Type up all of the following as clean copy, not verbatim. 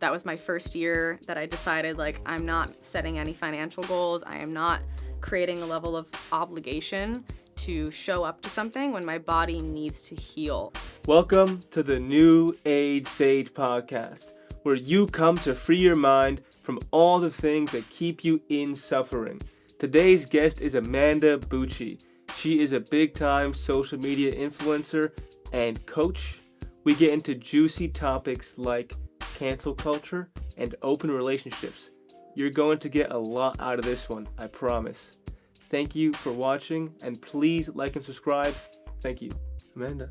That was my first year that I decided, like, I'm not setting any financial goals. I am not creating a level of obligation to show up to something when my body needs to heal. Welcome to the New Age Sage podcast, where you come to free your mind from all the things that keep you in suffering. Today's guest is Amanda Bucci. She is a big-time social media influencer and coach. We get into juicy topics like cancel culture and open relationships. You're going to get a lot out of this one, I promise. Thank you for watching, and please like and subscribe. Thank you. Amanda,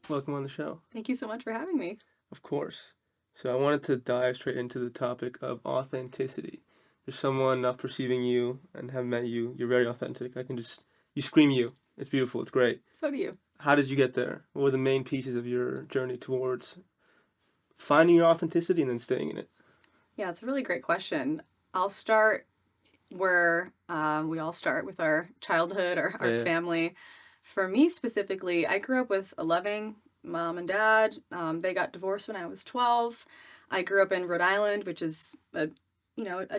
welcome on the show. Thank you so much for having me. Of course. So I wanted to dive straight into the topic of authenticity. There's someone not perceiving you and have met you. You're very authentic. You scream you. It's beautiful. It's great. So do you. How did you get there? What were the main pieces of your journey towards finding your authenticity and then staying in it? Yeah, it's a really great question. I'll start where we all start with our childhood or our family. For me specifically, I grew up with a loving mom and dad. They got divorced when I was 12. I grew up in Rhode Island, which is a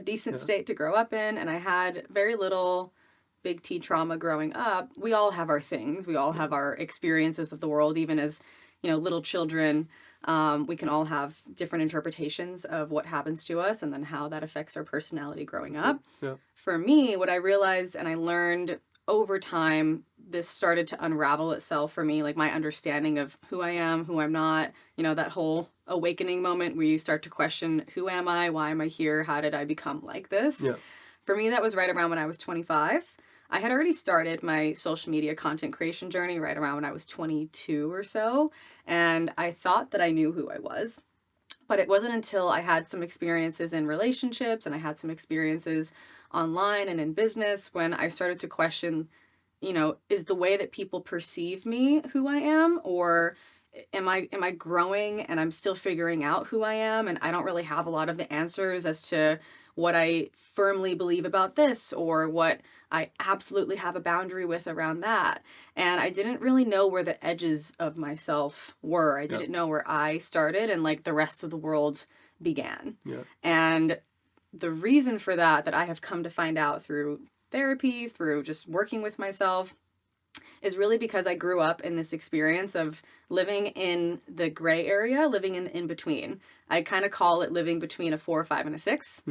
decent state to grow up in, and I had very little big T trauma growing up. We all have our things. We all have our experiences of the world, even as little children. We can all have different interpretations of what happens to us and then how that affects our personality growing up. Yeah. For me, what I realized and I learned over time, this started to unravel itself for me, like my understanding of who I am, who I'm not, that whole awakening moment where you start to question, who am I? Why am I here? How did I become like this? Yeah. For me, that was right around when I was 25. I had already started my social media content creation journey right around when I was 22 or so, and I thought that I knew who I was. But it wasn't until I had some experiences in relationships and I had some experiences online and in business when I started to question, is the way that people perceive me who I am, or am I growing and I'm still figuring out who I am and I don't really have a lot of the answers as to what I firmly believe about this or what I absolutely have a boundary with around that. And I didn't really know where the edges of myself were. I didn't know where I started and like the rest of the world began. Yeah. And the reason for that I have come to find out through therapy, through just working with myself, is really because I grew up in this experience of living in the gray area, living in the in-between. I kind of call it living between a 4, a 5, and a 6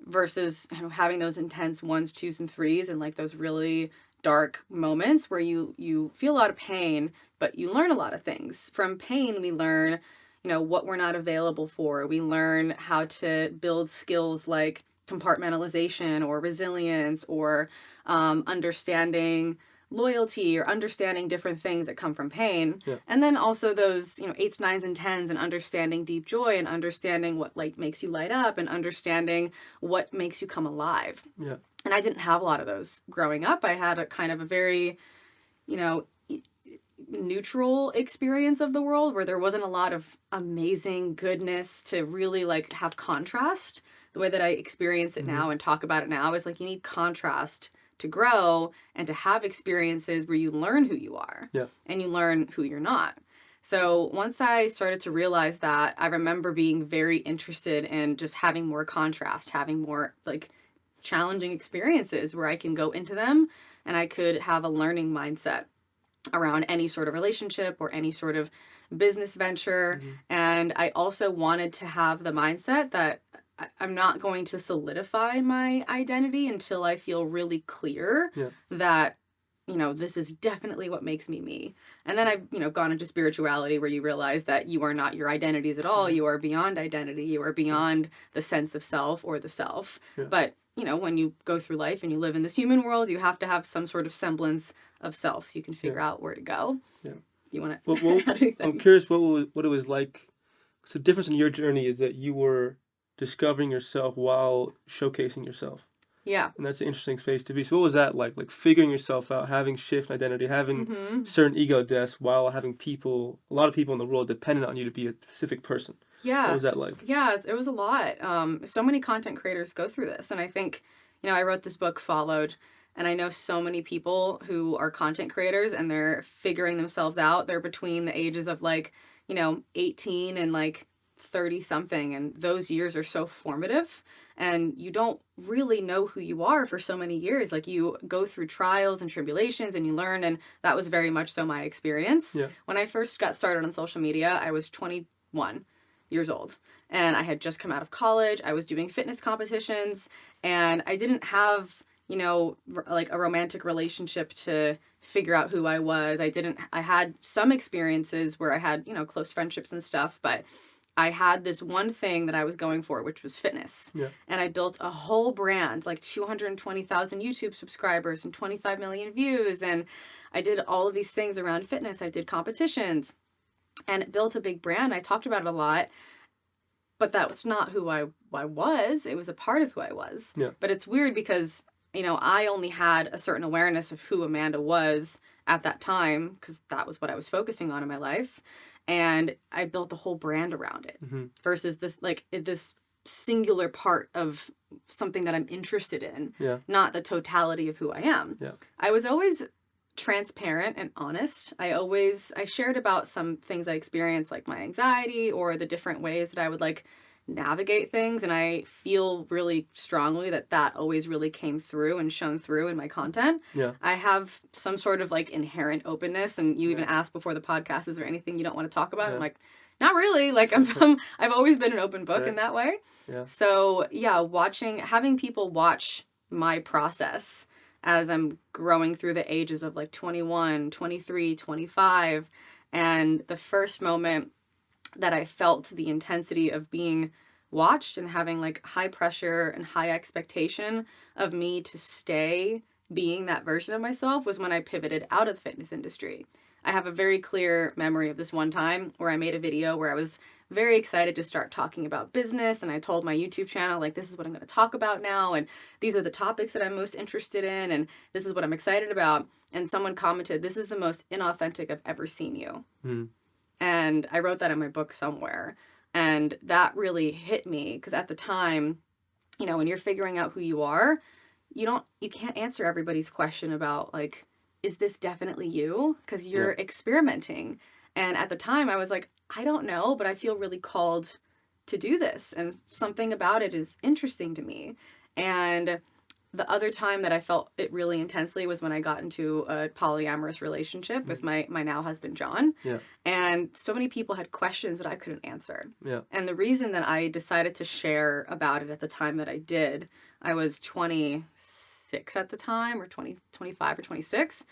versus having those intense 1s, 2s, and 3s and like those really dark moments where you feel a lot of pain, but you learn a lot of things. From pain, we learn, what we're not available for. We learn how to build skills like compartmentalization or resilience or understanding loyalty or understanding different things that come from pain. Yeah. And then also those, 8s, 9s, and 10s and understanding deep joy and understanding what makes you light up and understanding what makes you come alive. Yeah. And I didn't have a lot of those growing up. I had a kind of a very, neutral experience of the world where there wasn't a lot of amazing goodness to really have contrast. The way that I experience it now and talk about it now is you need contrast to grow and to have experiences where you learn who you are and you learn who you're not. So once I started to realize that, I remember being very interested in just having more contrast, having more challenging experiences where I can go into them and I could have a learning mindset around any sort of relationship or any sort of business venture. And I also wanted to have the mindset that I'm not going to solidify my identity until I feel really clear that, this is definitely what makes me me. And then I've, gone into spirituality where you realize that you are not your identities at all. You are beyond identity. You are beyond the sense of self or the self. But, when you go through life and you live in this human world, you have to have some sort of semblance of self so you can figure out where to go. Yeah. You want to? I'm curious what it was like. So the difference in your journey is that you were discovering yourself while showcasing yourself. Yeah. And that's an interesting space to be. So what was that like? Like figuring yourself out, having shift identity, having certain ego deaths while having a lot of people in the world dependent on you to be a specific person. Yeah. What was that like? Yeah, it was a lot. So many content creators go through this. And I think, I wrote this book, Followed, and I know so many people who are content creators and they're figuring themselves out. They're between the ages of 18 and 30 something, and those years are so formative, and you don't really know who you are for so many years. Like, you go through trials and tribulations and you learn, and that was very much so my experience. Yeah. When I first got started on social media, I was 21 years old, and I had just come out of college. I was doing fitness competitions, and I didn't have, like a romantic relationship to figure out who I was. I had some experiences where I had, close friendships and stuff, but I had this one thing that I was going for, which was fitness. Yeah. And I built a whole brand, like 220,000 YouTube subscribers and 25 million views. And I did all of these things around fitness. I did competitions, and it built a big brand. I talked about it a lot, but that was not who I was. It was a part of who I was. Yeah. But it's weird because, I only had a certain awareness of who Amanda was at that time, because that was what I was focusing on in my life. And I built the whole brand around it, versus this singular part of something that I'm interested in, not the totality of who I am. Yeah. I was always transparent and honest. I shared about some things I experienced, like my anxiety or the different ways that I would navigate things. And I feel really strongly that always really came through and shone through in my content. Yeah. I have some sort of inherent openness. And you even asked before the podcast, is there anything you don't want to talk about? I'm like, not really. I've always been an open book in that way. Yeah. So having people watch my process as I'm growing through the ages of 21, 23, 25. And the first moment that I felt the intensity of being watched and having high pressure and high expectation of me to stay being that version of myself was when I pivoted out of the fitness industry. I have a very clear memory of this one time where I made a video where I was very excited to start talking about business, and I told my YouTube channel, this is what I'm going to talk about now, and these are the topics that I'm most interested in, and this is what I'm excited about. And someone commented, "This is the most inauthentic I've ever seen you." And I wrote that in my book somewhere. And that really hit me, because at the time, when you're figuring out who you are, you can't answer everybody's question about is this definitely you? Because you're experimenting. And at the time I was like, I don't know, but I feel really called to do this. And something about it is interesting to me. And the other time that I felt it really intensely was when I got into a polyamorous relationship with my now husband, John. Yeah. And so many people had questions that I couldn't answer. Yeah. And the reason that I decided to share about it at the time that I did, I was 26 at the time, or 25 or 26.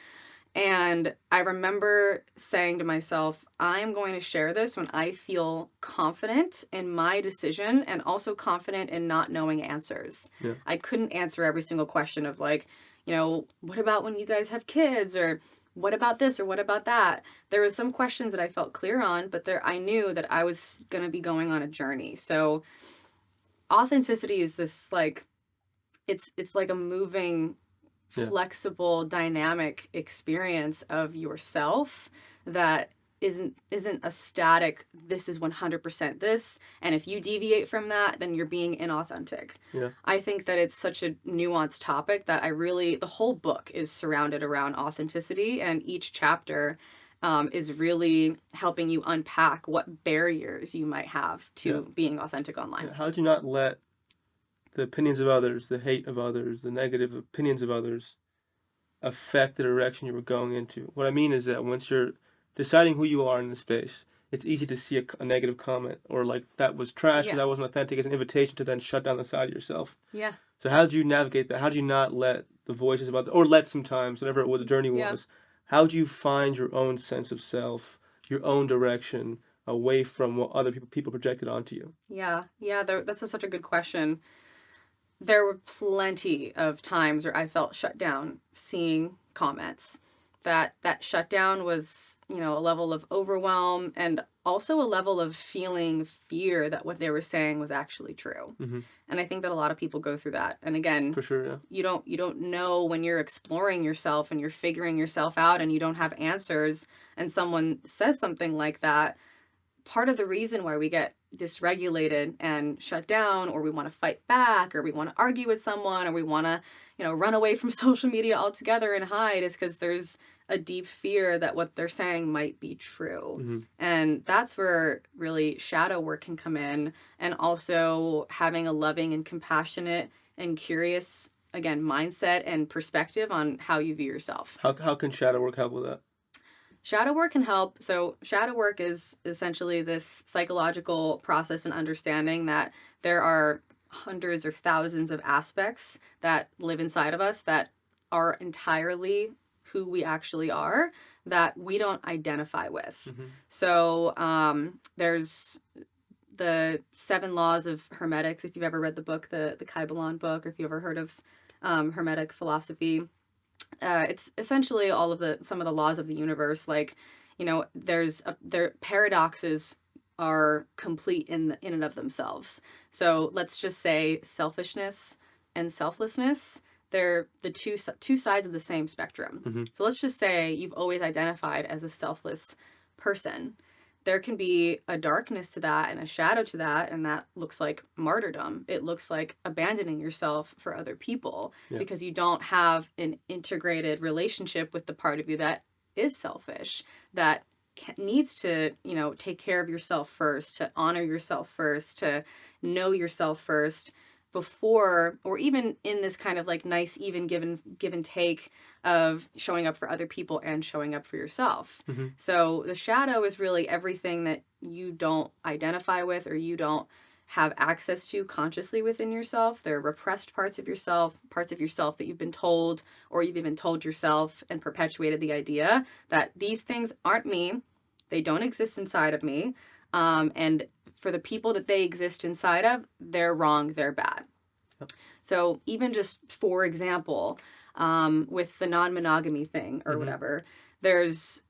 And I remember saying to myself, I'm going to share this when I feel confident in my decision and also confident in not knowing answers. Yeah. I couldn't answer every single question of what about when you guys have kids, or what about this, or what about that? There was some questions that I felt clear on, but I knew that I was going to be going on a journey. So authenticity is this it's like a moving, flexible, dynamic experience of yourself that isn't a static, this is 100% this, and if you deviate from that, then you're being inauthentic. Yeah. I think that it's such a nuanced topic that the whole book is surrounded around authenticity, and each chapter is really helping you unpack what barriers you might have to being authentic online. Yeah. How did you not let the opinions of others, the hate of others, the negative opinions of others affect the direction you were going into? What I mean is that once you're deciding who you are in the space, it's easy to see a negative comment, or that was trash, or that wasn't authentic, as an invitation to then shut down the side of yourself. Yeah. So how did you navigate that? How did you not let the voices of others, or let sometimes, whatever the journey was, how did you find your own sense of self, your own direction, away from what other people projected onto you? Yeah. That's such a good question. There were plenty of times where I felt shut down seeing comments. That shutdown was, a level of overwhelm, and also a level of feeling fear that what they were saying was actually true. Mm-hmm. And I think that a lot of people go through that. And again, for sure, yeah. you don't know when you're exploring yourself and you're figuring yourself out and you don't have answers, and someone says something like that. Part of the reason why we get dysregulated and shut down, or we want to fight back, or we want to argue with someone, or we want to, run away from social media altogether and hide, is because there's a deep fear that what they're saying might be true. Mm-hmm. And that's where really shadow work can come in, and also having a loving and compassionate and curious, again, mindset and perspective on how you view yourself. How can shadow work help with that? Shadow work can help. So shadow work is essentially this psychological process and understanding that there are hundreds or thousands of aspects that live inside of us that are entirely who we actually are, that we don't identify with. Mm-hmm. So there's the 7 laws of hermetics. If you've ever read the book, the Kybalion book, or if you've ever heard of hermetic philosophy, it's essentially all of some of the laws of the universe. Like, their paradoxes are complete in and of themselves. So let's just say selfishness and selflessness, they're the two sides of the same spectrum. Mm-hmm. So let's just say you've always identified as a selfless person. There can be a darkness to that and a shadow to that, and that looks like martyrdom. It looks like abandoning yourself for other people because you don't have an integrated relationship with the part of you that is selfish, that needs to, take care of yourself first, to honor yourself first, to know yourself first, before, or even in this kind of like nice, even give and take of showing up for other people and showing up for yourself. Mm-hmm. So the shadow is really everything that you don't identify with, or you don't have access to consciously within yourself. They're repressed parts of yourself that you've been told, or you've even told yourself and perpetuated the idea that these things aren't me. They don't exist inside of me. And for the people that they exist inside of, they're wrong, they're bad. Yep. So even just, for example, with the non-monogamy thing or whatever, there's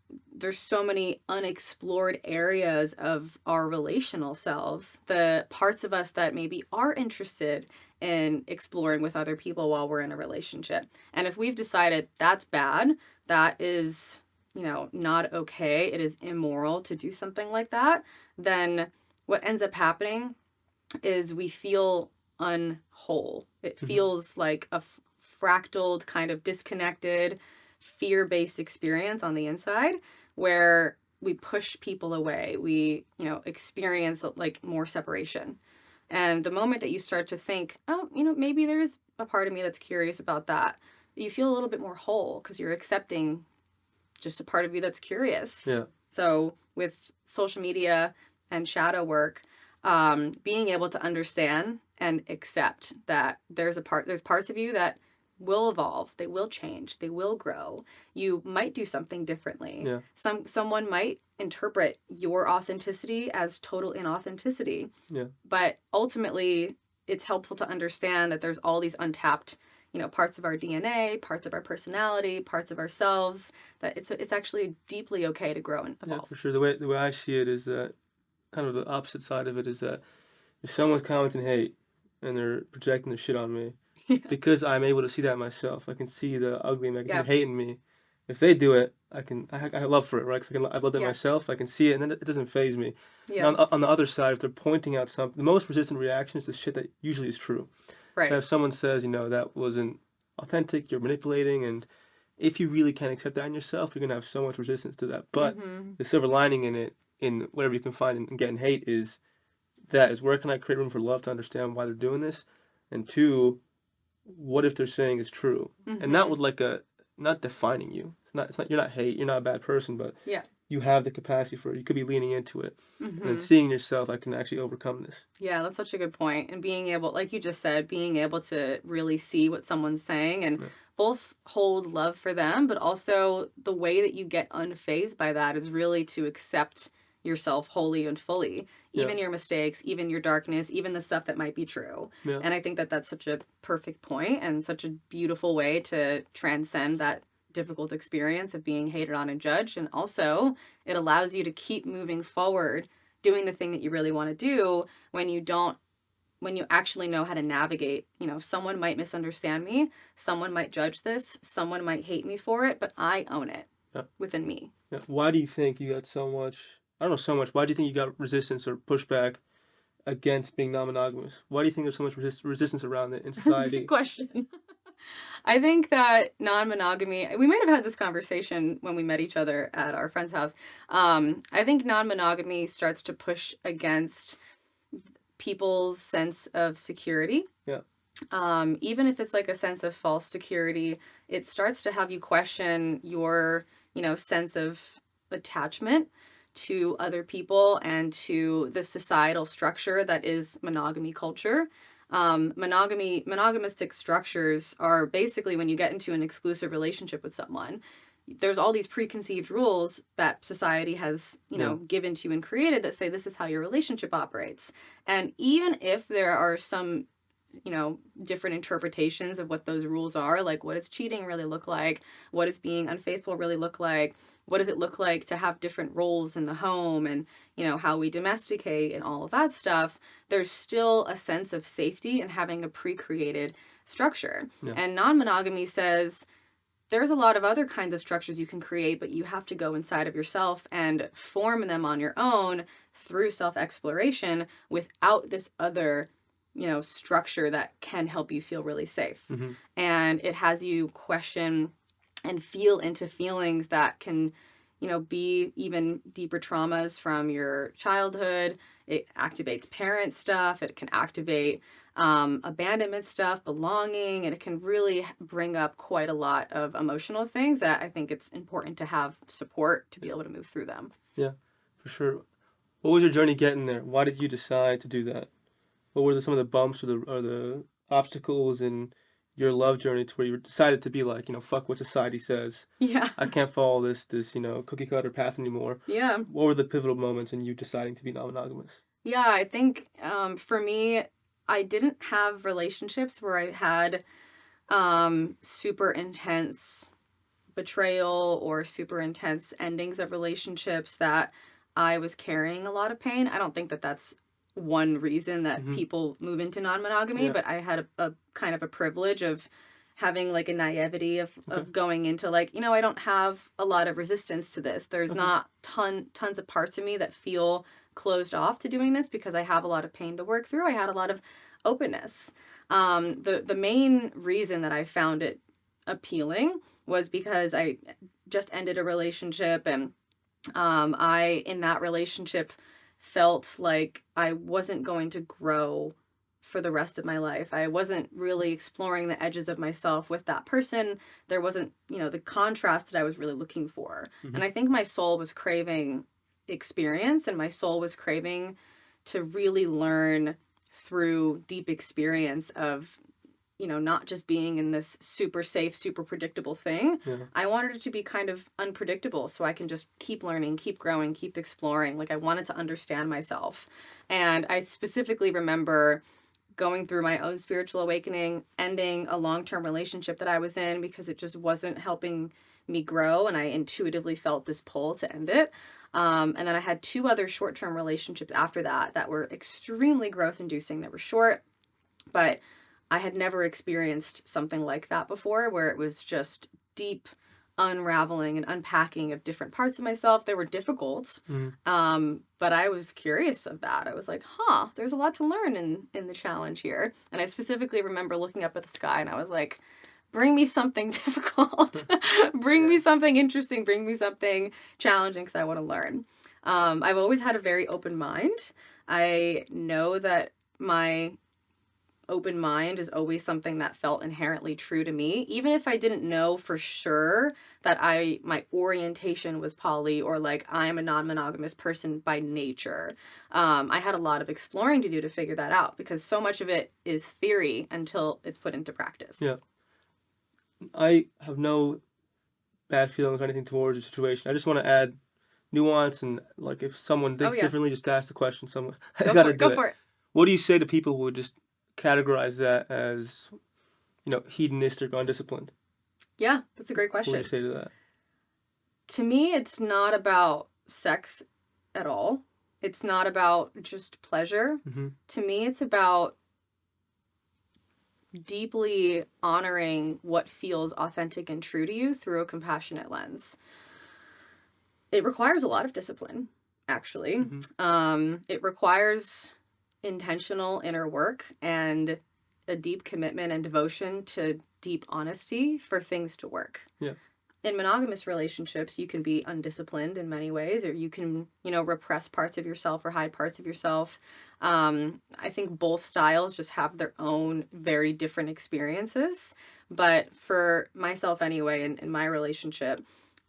so many unexplored areas of our relational selves, the parts of us that maybe are interested in exploring with other people while we're in a relationship. And if we've decided that's bad, that is, not okay, it is immoral to do something like that, then what ends up happening is we feel unwhole. It feels like a fractaled, kind of disconnected, fear-based experience on the inside, where we push people away. We, experience like more separation. And the moment that you start to think, oh, maybe there's a part of me that's curious about that, you feel a little bit more whole because you're accepting just a part of you that's curious. Yeah. So with social media and shadow work, being able to understand and accept that there's parts of you that will evolve, they will change, they will grow. You might do something differently. Yeah. Someone might interpret your authenticity as total inauthenticity. Yeah. But ultimately, it's helpful to understand that there's all these untapped, parts of our DNA, parts of our personality, parts of ourselves, that it's actually deeply okay to grow and evolve. Yeah, for sure. The way I see it is that kind of the opposite side of it is that if someone's commenting hate and they're projecting the shit on me, because I'm able to see that myself, I can see the ugly and I can see the hate in me. If they do it, I have love for it, right? Because I've loved it myself. I can see it, and then it doesn't faze me. Yes. On the other side, if they're pointing out something, the most resistant reaction is the shit that usually is true. Right. If someone says, that wasn't authentic, you're manipulating, and if you really can't accept that in yourself, you're gonna have so much resistance to that. But the silver lining in it, in whatever you can find in getting hate, is where can I create room for love to understand why they're doing this, and 2, what if they're saying is true, and not with not defining you. It's not you're not hate, you're not a bad person, but you have the capacity for it. You could be leaning into it, and then seeing yourself, I can actually overcome this. Yeah, that's such a good point. And being able, like you just said, being able to really see what someone's saying and both hold love for them, but also the way that you get unfazed by that is really to accept yourself wholly and fully, even your mistakes, even your darkness, even the stuff that might be true. Yeah. And I think that that's such a perfect point and such a beautiful way to transcend that difficult experience of being hated on and judged. And also it allows you to keep moving forward, doing the thing that you really want to do when you actually know how to navigate. Someone might misunderstand me, someone might judge this, someone might hate me for it, but I own it within me. Yeah. Why do you think you got so much, I don't know so much, why do you think you got resistance or pushback against being non-monogamous? Why do you think there's so much resistance around it in That's a society? good question. I think that non-monogamy, we might have had this conversation when we met each other at our friend's house. I think non-monogamy starts to push against people's sense of security. Yeah. Even if it's like a sense of false security, it starts to have you question your, sense of attachment to other people and to the societal structure that is monogamy culture. Monogamistic structures are basically when you get into an exclusive relationship with someone, there's all these preconceived rules that society has, given to you and created that say this is how your relationship operates. And even if there are some, different interpretations of what those rules are, like what does cheating really look like? What does being unfaithful really look like? What does it look like to have different roles in the home and, how we domesticate and all of that stuff? There's still a sense of safety in having a pre-created structure. Yeah. And non-monogamy says there's a lot of other kinds of structures you can create, but you have to go inside of yourself and form them on your own through self-exploration without this other, structure that can help you feel really safe. Mm-hmm. And it has you question and feel into feelings that can, be even deeper traumas from your childhood. It activates parent stuff. It can activate abandonment stuff, belonging, and it can really bring up quite a lot of emotional things that I think it's important to have support to be able to move through them. Yeah, for sure. What was your journey getting there? Why did you decide to do that? What were some of the bumps or the obstacles in your love journey to where you decided to be like, fuck what society says. Yeah. I can't follow this cookie cutter path anymore. Yeah. What were the pivotal moments in you deciding to be non-monogamous? Yeah, I think for me, I didn't have relationships where I had super intense betrayal or super intense endings of relationships that I was carrying a lot of pain. I don't think that that's one reason that people move into non-monogamy, but I had a kind of a privilege of having like a naivety of going into like, I don't have a lot of resistance to this. There's not tons of parts of me that feel closed off to doing this because I have a lot of pain to work through. I had a lot of openness. The main reason that I found it appealing was because I just ended a relationship and I in that relationship felt like I wasn't going to grow for the rest of my life. I wasn't really exploring the edges of myself with that person. There wasn't, the contrast that I was really looking for. And I think my soul was craving experience and my soul was craving to really learn through deep experience of, not just being in this super safe, super predictable thing. Yeah. I wanted it to be kind of unpredictable so I can just keep learning, keep growing, keep exploring. Like I wanted to understand myself. And I specifically remember going through my own spiritual awakening, ending a long-term relationship that I was in because it just wasn't helping me grow. And I intuitively felt this pull to end it. And then I had 2 other short-term relationships after that were extremely growth-inducing. They were short, but I had never experienced something like that before where it was just deep unraveling and unpacking of different parts of myself. They were difficult, but I was curious of that. I was like, there's a lot to learn in the challenge here. And I specifically remember looking up at the sky and I was like, bring me something difficult. Bring me something interesting. Bring me something challenging because I want to learn. I've always had a very open mind. I know that my open mind is always something that felt inherently true to me, even if I didn't know for sure that my orientation was poly or like I'm a non-monogamous person by nature. I had a lot of exploring to do to figure that out because so much of it is theory until it's put into practice. Yeah. I have no bad feelings or anything towards the situation. I just want to add nuance and like if someone thinks differently, just ask the question. Go for it. What do you say to people who would just categorize that as, hedonistic or undisciplined? Yeah, that's a great question. What do you say to that? To me, it's not about sex at all. It's not about just pleasure. To me, it's about deeply honoring what feels authentic and true to you through a compassionate lens. It requires a lot of discipline, actually. It requires intentional inner work and a deep commitment and devotion to deep honesty for things to work. Yeah. In monogamous relationships, you can be undisciplined in many ways, or you can, repress parts of yourself or hide parts of yourself. I think both styles just have their own very different experiences. But for myself anyway, in my relationship,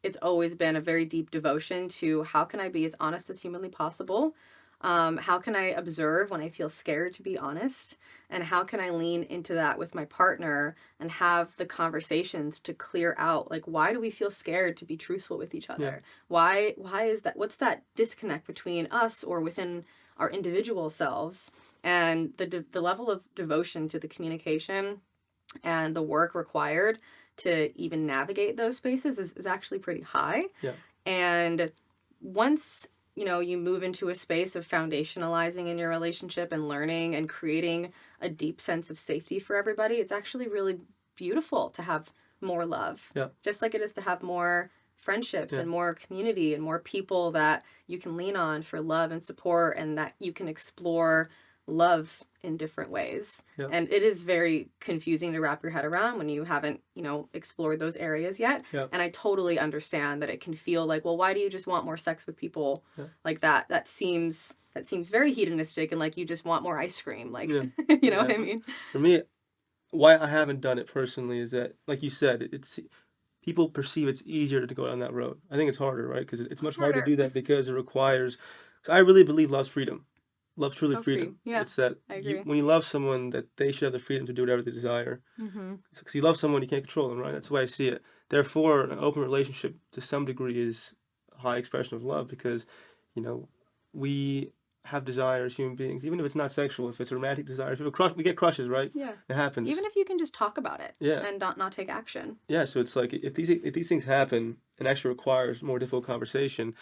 it's always been a very deep devotion to how can I be as honest as humanly possible? How can I observe when I feel scared to be honest? And how can I lean into that with my partner and have the conversations to clear out, like, why do we feel scared to be truthful with each other? Yeah. Why is that? What's that disconnect between us or within our individual selves? And the level of devotion to the communication and the work required to even navigate those spaces is actually pretty high. Yeah. And once you move into a space of foundationalizing in your relationship and learning and creating a deep sense of safety for everybody, it's actually really beautiful to have more love. Yeah. Just like it is to have more friendships and more community and more people that you can lean on for love and support, and that you can explore love in different ways. Yeah. And it is very confusing to wrap your head around when you haven't, explored those areas yet. Yeah. And I totally understand that it can feel like, well, why do you just want more sex with people like that? That seems very hedonistic and like you just want more ice cream. Like, you know what I mean? For me, why I haven't done it personally is that, like you said, it's people perceive it's easier to go down that road. I think it's harder, right? Because it's much harder to do that because it requires. Because I really believe love's freedom. Love's truly freedom. Yeah, it's that when you love someone, that they should have the freedom to do whatever they desire. Because you love someone, you can't control them, right? That's the way I see it. Therefore, an open relationship to some degree is a high expression of love because, we have desires, human beings, even if it's not sexual, if it's romantic desires, we get crushes, right? Yeah, it happens. Even if you can just talk about it, and not take action. Yeah, so it's like if these things happen and actually requires more difficult conversation.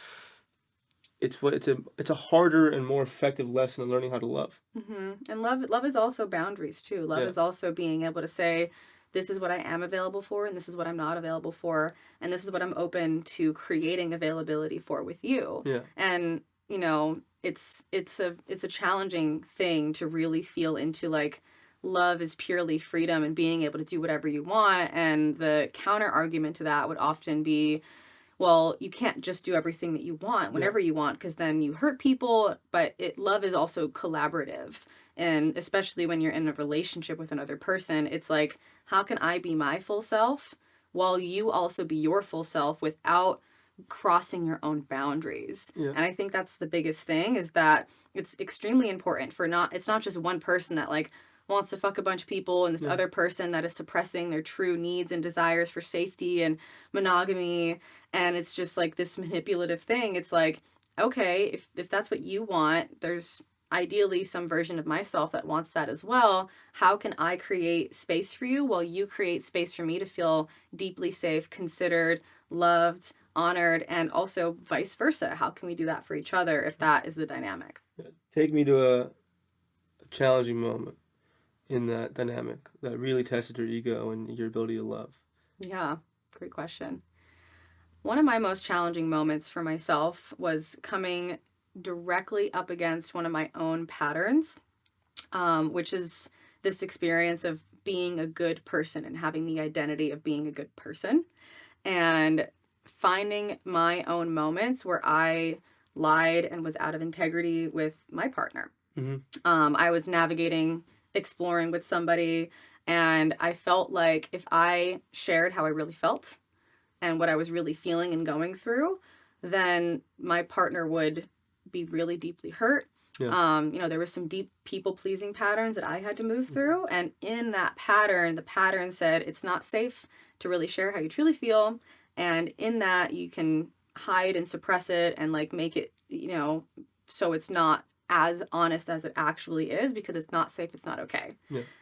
It's a harder and more effective lesson in learning how to love. And love is also boundaries too. Love is also being able to say, this is what I am available for, and this is what I'm not available for, and this is what I'm open to creating availability for with you. Yeah. And it's a challenging thing to really feel into, like, love is purely freedom and being able to do whatever you want. And the counter argument to that would often be, well, you can't just do everything that you want whenever you want, because then you hurt people. But love is also collaborative. And especially when you're in a relationship with another person, it's like, how can I be my full self while you also be your full self without crossing your own boundaries? And I think that's the biggest thing, is that it's extremely important it's not just one person that, like, wants to fuck a bunch of people, and this other person that is suppressing their true needs and desires for safety and monogamy, and it's just like this manipulative thing. It's like, okay, if that's what you want, there's ideally some version of myself that wants that as well. How can I create space for you while you create space for me to feel deeply safe, considered, loved, honored, and also vice versa? How can we do that for each other if that is the dynamic? Take me to a challenging moment in that dynamic that really tested your ego and your ability to love. Yeah, great question. One of my most challenging moments for myself was coming directly up against one of my own patterns, which is this experience of being a good person and having the identity of being a good person, and finding my own moments where I lied and was out of integrity with my partner. I was exploring with somebody, and I felt like if I shared how I really felt and what I was really feeling and going through, then my partner would be really deeply hurt. There was some deep people-pleasing patterns that I had to move through, and in that pattern, the pattern said it's not safe to really share how you truly feel, and in that you can hide and suppress it and, like, make it, so it's not as honest as it actually is, because it's not safe, it's not okay.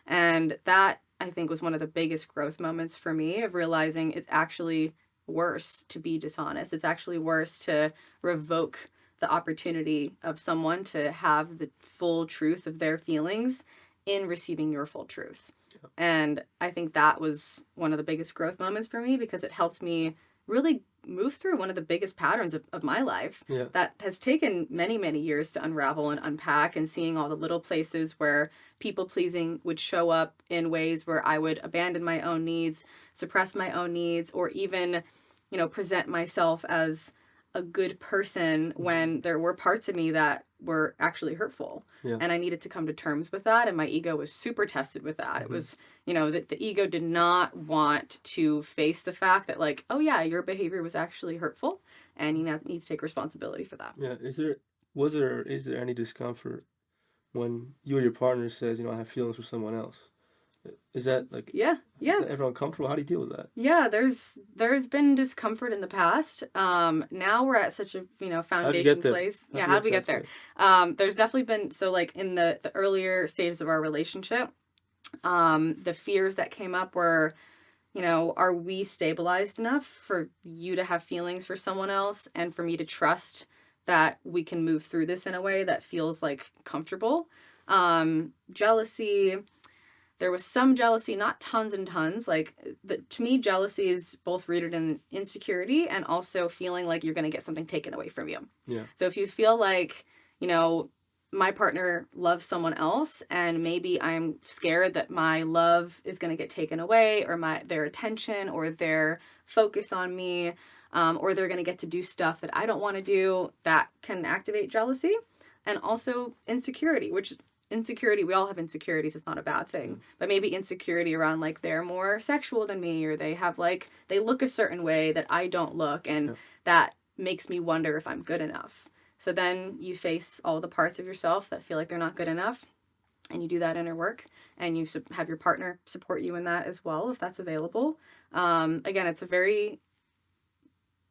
And that, I think, was one of the biggest growth moments for me, of realizing it's actually worse to be dishonest. It's actually worse to revoke the opportunity of someone to have the full truth of their feelings in receiving your full truth. And I think that was one of the biggest growth moments for me, because it helped me really moved through one of the biggest patterns of my life that has taken many, many years to unravel and unpack, and seeing all the little places where people pleasing would show up in ways where I would abandon my own needs, suppress my own needs, or even, present myself as a good person when there were parts of me that were actually hurtful. And I needed to come to terms with that. And my ego was super tested with that. It was, that the ego did not want to face the fact that, like, oh yeah, your behavior was actually hurtful, and you need to take responsibility for that. Yeah. Is there any discomfort when you or your partner says, I have feelings for someone else? Is that like, yeah is everyone comfortable? How do you deal with that? Yeah, there's been discomfort in the past. Now we're at such a foundation place. How did we get there? There's definitely been, so like in the earlier stages of our relationship, the fears that came up were, are we stabilized enough for you to have feelings for someone else, and for me to trust that we can move through this in a way that feels like comfortable? Jealousy. There was some jealousy, not tons and tons. Like, to me, jealousy is both rooted in insecurity and also feeling like you're going to get something taken away from you. Yeah. So if you feel like, my partner loves someone else, and maybe I'm scared that my love is going to get taken away, or their attention or their focus on me, or they're going to get to do stuff that I don't want to do, that can activate jealousy. And also insecurity, we all have insecurities. It's not a bad thing, but maybe insecurity around, like, they're more sexual than me, or they have, like, they look a certain way that I don't look, and that makes me wonder if I'm good enough. So then you face all the parts of yourself that feel like they're not good enough, and you do that inner work, and you have your partner support you in that as well, if that's available. Again, it's a very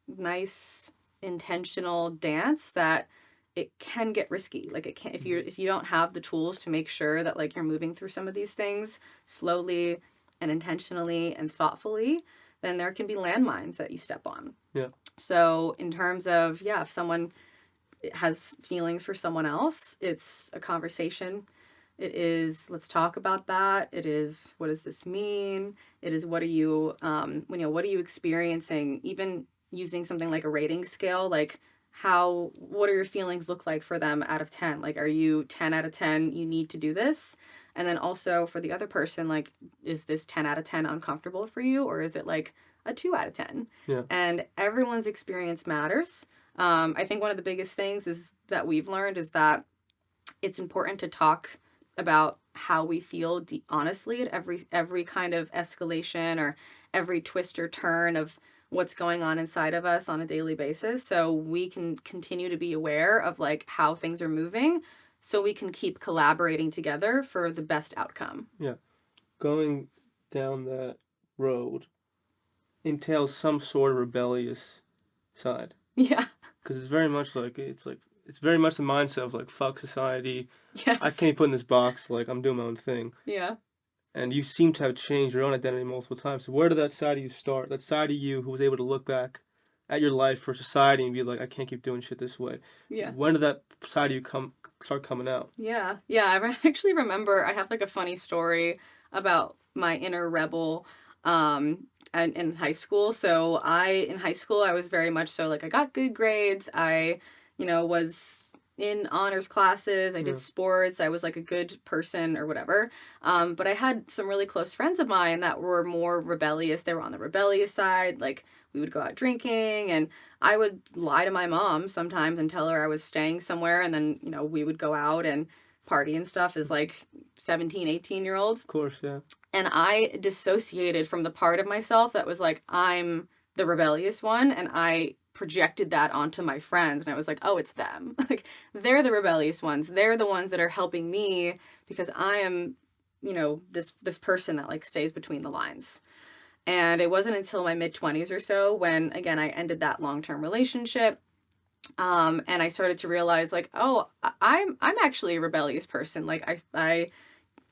nice, intentional dance that it can get risky. Like, it can, if you don't have the tools to make sure that, like, you're moving through some of these things slowly and intentionally and thoughtfully, then there can be landmines that you step on. Yeah. So in terms of, if someone has feelings for someone else, it's a conversation. It is, let's talk about that. It is, what does this mean? It is, what are you, what are you experiencing? Even using something like a rating scale, like, what are your feelings look like for them out of 10? Like, are you 10 out of 10, you need to do this? And then also for the other person, like, is this 10 out of 10 uncomfortable for you? Or is it like a 2 out of 10? Yeah. And everyone's experience matters. I think one of the biggest things that we've learned is that it's important to talk about how we feel honestly at every kind of escalation, or every twist or turn of what's going on inside of us on a daily basis, so we can continue to be aware of, like, how things are moving, so we can keep collaborating together for the best outcome. Yeah. Going down that road entails some sort of rebellious side. Yeah. Because it's very much it's very much the mindset of, like, fuck society. Yes. I can't put in this box, like, I'm doing my own thing. Yeah. And you seem to have changed your own identity multiple times. So where did that side of you start? That side of you who was able to look back at your life for society and be like, I can't keep doing shit this way. Yeah. When did that side of you start coming out? Yeah. Yeah. I actually remember, I have, like, a funny story about my inner rebel and in high school. So in high school, I was very much so, like, I got good grades. I, was in honors classes. I did sports. I was, like, a good person or whatever. But I had some really close friends of mine that were more rebellious. They were on the rebellious side. Like, we would go out drinking, and I would lie to my mom sometimes and tell her I was staying somewhere. And then, we would go out and party and stuff as, like, 17, 18-year-olds. Of course, yeah. And I dissociated from the part of myself that was like, I'm the rebellious one, and I projected that onto my friends, and I was like, oh, it's them. Like, they're the rebellious ones. They're the ones that are helping me because I am, this person that, like, stays between the lines. And it wasn't until my mid-20s or so when, again, I ended that long-term relationship. And I started to realize, like, oh, I'm actually a rebellious person. Like, I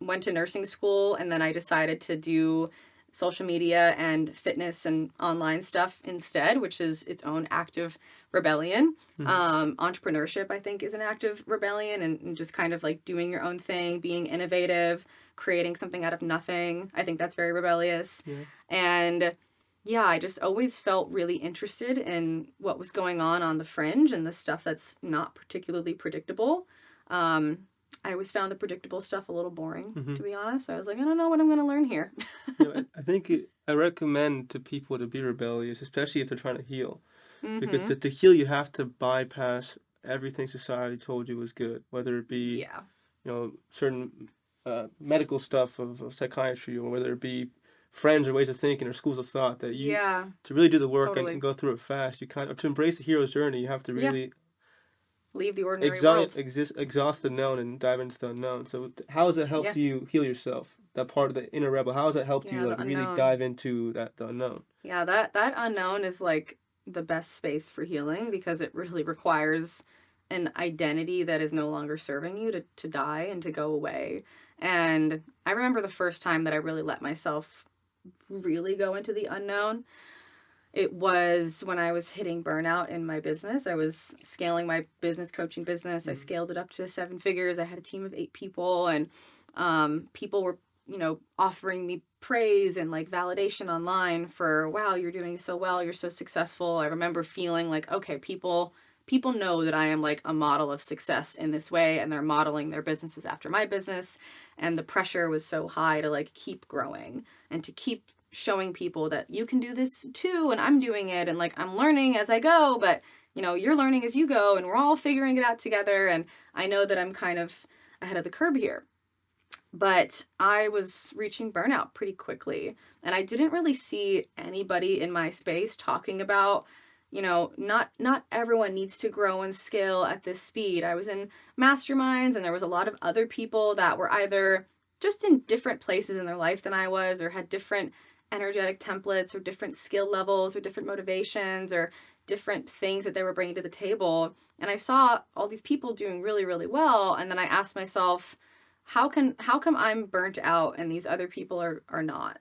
went to nursing school, and then I decided to do social media and fitness and online stuff instead, which is its own active rebellion. Entrepreneurship, I think, is an active rebellion, and just kind of, like, doing your own thing, being innovative, creating something out of nothing. I think that's very rebellious. Yeah. And yeah, I just always felt really interested in what was going on the fringe and the stuff that's not particularly predictable. Um, I always found the predictable stuff a little boring, Mm-hmm. to be honest. I was like, I don't know what I'm going to learn here. I think I recommend to people to be rebellious, especially if they're trying to heal. Because Mm-hmm. to heal, you have to bypass everything society told you was good, whether it be, Yeah. certain medical stuff of psychiatry, or whether it be friends or ways of thinking or schools of thought, that you, Yeah, to really do the work and totally. go through it fast, you to embrace the hero's journey, you have to Yeah. really Leave the ordinary world. exhaust the known and dive into the unknown. So how has it helped Yeah. you heal yourself? That part of the inner rebel, how has it helped you Yeah, like the really unknown. dive into the unknown? Yeah, that unknown is like the best space for healing because it really requires an identity that is no longer serving you to die and to go away. And I remember the first time that I really let myself really go into the unknown. It was when I was hitting burnout in my business. I was scaling my business coaching business. I Mm-hmm. scaled it up to 7 figures. I had a team of 8 people, and people were, offering me praise and like validation online for, wow, you're doing so well. You're so successful. I remember feeling like, okay, people know that I am like a model of success in this way, and they're modeling their businesses after my business. And the pressure was so high to like keep growing and to keep showing people that you can do this too, and I'm doing it, and like I'm learning as I go, but you're learning as you go, and we're all figuring it out together. And I know that I'm kind of ahead of the curve here, but I was reaching burnout pretty quickly, and I didn't really see anybody in my space talking about, not everyone needs to grow and scale at this speed. I was in masterminds, and there was a lot of other people that were either just in different places in their life than I was, or had different energetic templates, or different skill levels, or different motivations, or different things that they were bringing to the table. And I saw all these people doing really, really well, and then I asked myself, how come I'm burnt out and these other people are not?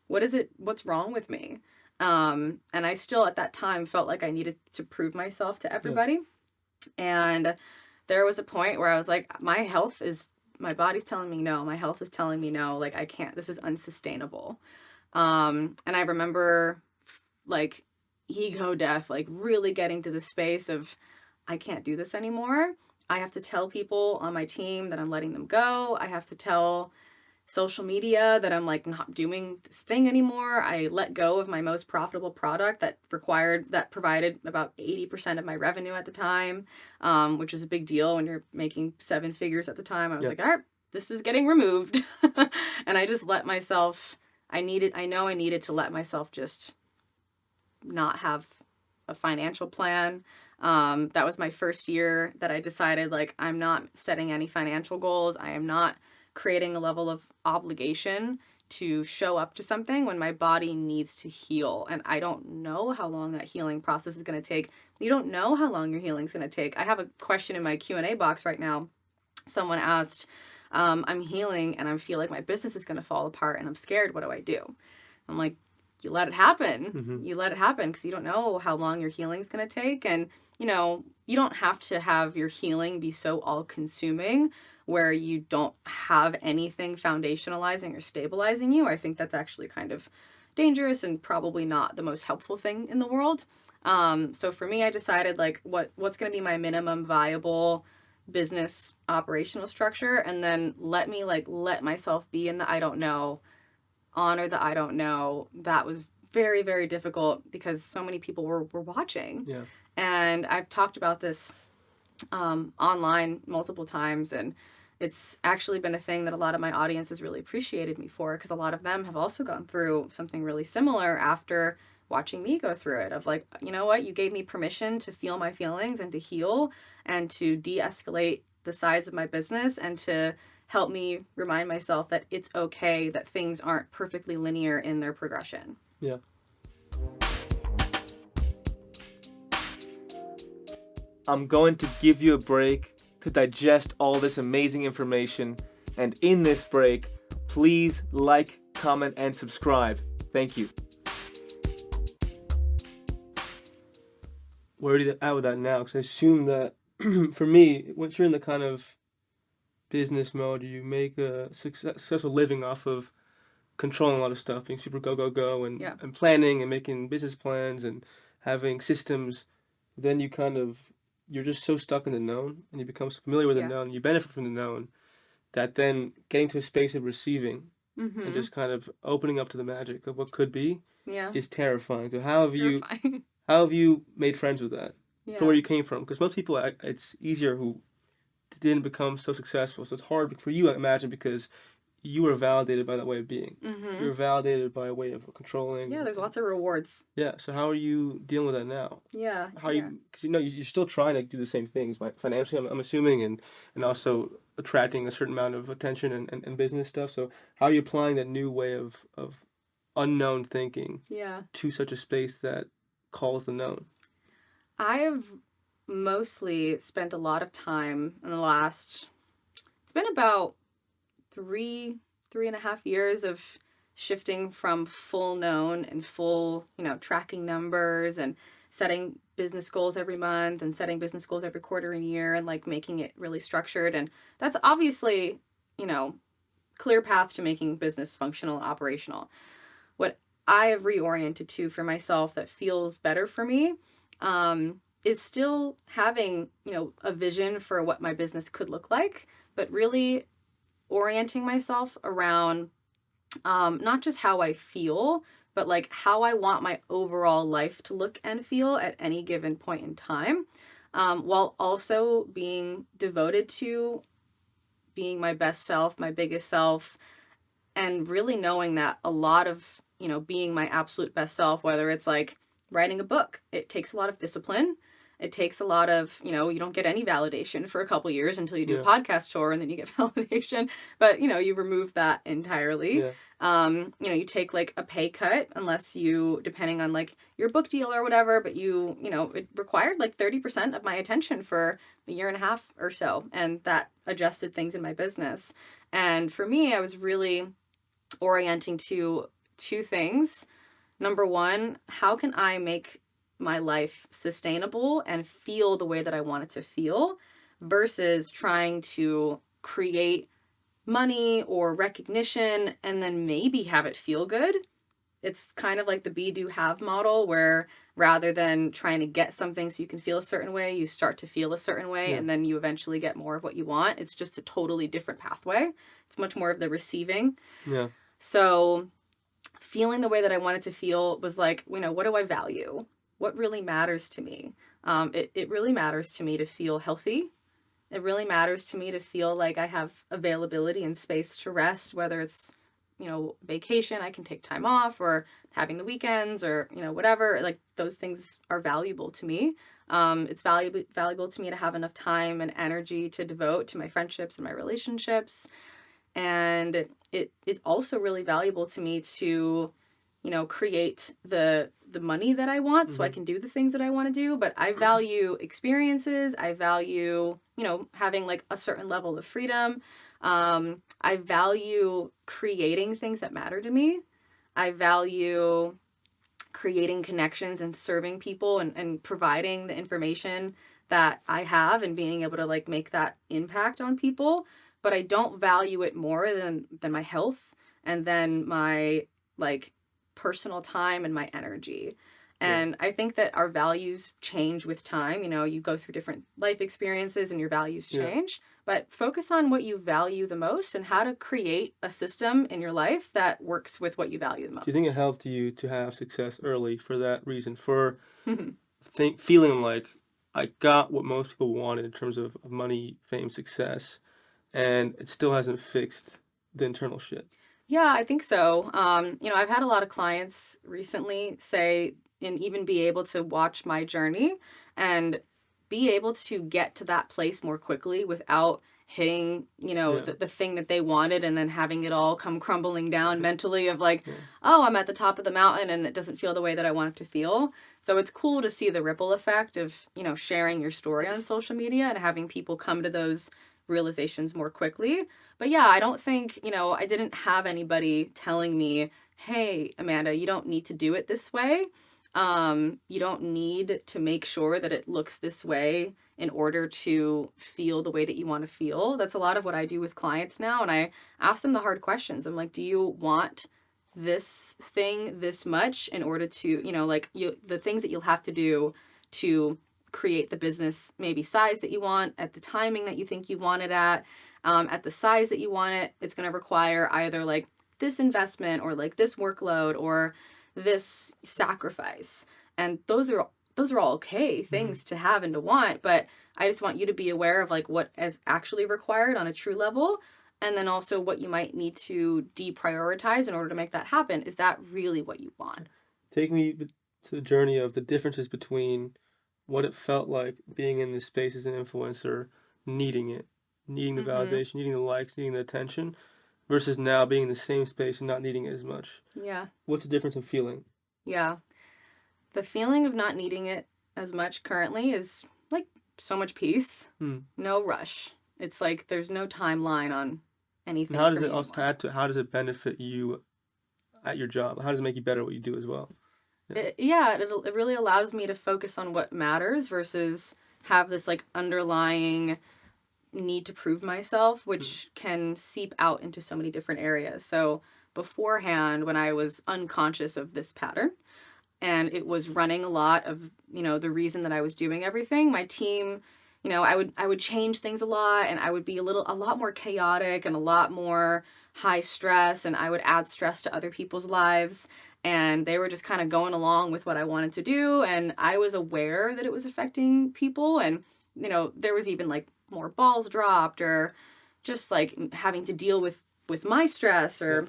What's wrong with me? And I still at that time felt like I needed to prove myself to Yeah. everybody. And there was a point where I was like, my body's telling me no, my health is telling me no, like I can't, this is unsustainable. And I remember like ego death, like really getting to the space of, I can't do this anymore. I have to tell people on my team that I'm letting them go. I have to tell social media that I'm like not doing this thing anymore. I let go of my most profitable product that provided about 80% of my revenue at the time, which is a big deal when you're making 7 figures at the time. I was Yeah. like, all right, this is getting removed. And I just let myself, I know I needed to let myself just not have a financial plan. That was my first year that I decided like I'm not setting any financial goals. I am not creating a level of obligation to show up to something when my body needs to heal. And I don't know how long that healing process is going to take. You don't know how long your healing is going to take. I have a question in my Q&A box right now. Someone asked, I'm healing and I feel like my business is going to fall apart and I'm scared. What do I do? I'm like, you let it happen. Mm-hmm. You let it happen because you don't know how long your healing is going to take. And, you don't have to have your healing be so all consuming where you don't have anything foundationalizing or stabilizing you. I think that's actually kind of dangerous and probably not the most helpful thing in the world. So for me, I decided like what's going to be my minimum viable business operational structure, and then let myself be in the I don't know, honor the I don't know. That was very, very difficult because so many people were watching. Yeah. And I've talked about this online multiple times, and it's actually been a thing that a lot of my audience has really appreciated me for, because a lot of them have also gone through something really similar after watching me go through it, of like, you know what, you gave me permission to feel my feelings and to heal and to de-escalate the size of my business and to help me remind myself that it's okay that things aren't perfectly linear in their progression. Yeah. I'm going to give you a break to digest all this amazing information. And in this break, please like, comment, and subscribe. Thank you. Where are you at with that now? Because I assume that for me, once you're in the kind of business mode, you make a successful living off of controlling a lot of stuff, being super go, and, Yeah. and planning and making business plans and having systems, then you're just so stuck in the known and you become so familiar with the Yeah. known, you benefit from the known, that then getting to a space of receiving and Mm-hmm. just kind of opening up to the magic of what could be Yeah. is terrifying. So Terrifying. how have you made friends with that? From where Yeah. you came from? Because most people, it's easier who didn't become so successful. So it's hard for you, I imagine, because you were validated by that way of being. You Mm-hmm. were validated by a way of controlling. Yeah, there's lots of rewards. Yeah. So how are you dealing with that now? Yeah. How Yeah. you? Because you're still trying to do the same things, right? Financially, I'm assuming, and also attracting a certain amount of attention and business stuff. So how are you applying that new way of unknown thinking Yeah. to such a space that calls the known? I have mostly spent a lot of time in the last, it's been about 3.5 years of shifting from full known and full, tracking numbers and setting business goals every month and setting business goals every quarter and year and like making it really structured. And that's obviously, clear path to making business functional, operational. What I have reoriented to for myself that feels better for me, is still having, a vision for what my business could look like, but really orienting myself around not just how I feel, but like how I want my overall life to look and feel at any given point in time, while also being devoted to being my best self, my biggest self, and really knowing that a lot of, being my absolute best self, whether it's like writing a book, it takes a lot of discipline. It takes a lot of, you don't get any validation for a couple years until you do a podcast tour and then you get validation. But, you remove that entirely. Yeah. You take like a pay cut unless you, depending on like your book deal or whatever, but it required like 30% of my attention for a year and a half or so. And that adjusted things in my business. And for me, I was really orienting to two things. Number one, how can I make my life sustainable and feel the way that I want it to feel versus trying to create money or recognition and then maybe have it feel good. It's kind of like the be, do, have model where rather than trying to get something so you can feel a certain way, you start to feel a certain way and then you eventually get more of what you want. It's just a totally different pathway. It's much more of the receiving. Yeah. So feeling the way that I wanted to feel was like, what do I value? What really matters to me? It really matters to me to feel healthy. It really matters to me to feel like I have availability and space to rest, whether it's, vacation, I can take time off, or having the weekends, or, whatever. Like those things are valuable to me. It's valuable to me to have enough time and energy to devote to my friendships and my relationships. And it is also really valuable to me to, create the money that I want so I can do the things that I want to do. But I value experiences. I value, having like a certain level of freedom. I value creating things that matter to me. I value creating connections and serving people and providing the information that I have and being able to like make that impact on people. But I don't value it more than my health and then my like personal time and my energy. And I think that our values change with time. You go through different life experiences and your values change, but focus on what you value the most and how to create a system in your life that works with what you value the most. Do you think it helped you to have success early for that reason? For feeling like I got what most people wanted in terms of money, fame, success, and it still hasn't fixed the internal shit. Yeah, I think so. I've had a lot of clients recently say, and even be able to watch my journey and be able to get to that place more quickly without hitting, the thing that they wanted and then having it all come crumbling down mentally of like, oh, I'm at the top of the mountain and it doesn't feel the way that I want it to feel. So it's cool to see the ripple effect of, sharing your story on social media and having people come to those realizations more quickly. But yeah, I don't think, I didn't have anybody telling me, hey, Amanda, you don't need to do it this way. You don't need to make sure that it looks this way in order to feel the way that you want to feel. That's a lot of what I do with clients now. And I ask them the hard questions. I'm like, do you want this thing this much in order to, like the things that you'll have to do to create the business maybe size that you want at the timing that you think you want it at the size that you want it. It's going to require either like this investment or like this workload or this sacrifice. And those are all okay things to have and to want, but I just want you to be aware of like what is actually required on a true level, and then also what you might need to deprioritize in order to make that happen. Is that really what you want? Take me to the journey of the differences between what it felt like being in this space as an influencer, needing it, needing the validation, needing the likes, needing the attention, versus now being in the same space and not needing it as much. Yeah. What's the difference in feeling? Yeah. The feeling of not needing it as much currently is like so much peace, no rush. It's like there's no timeline on anything. And how does it also add to, how does it benefit you at your job? How does it make you better at what you do as well? It really allows me to focus on what matters versus have this like underlying need to prove myself, which can seep out into so many different areas. So beforehand, when I was unconscious of this pattern and it was running a lot of, the reason that I was doing everything, my team, I would change things a lot, and I would be a lot more chaotic and a lot more high stress, and I would add stress to other people's lives, and they were just kind of going along with what I wanted to do, and I was aware that it was affecting people, and there was even like more balls dropped, or just like having to deal with my stress, or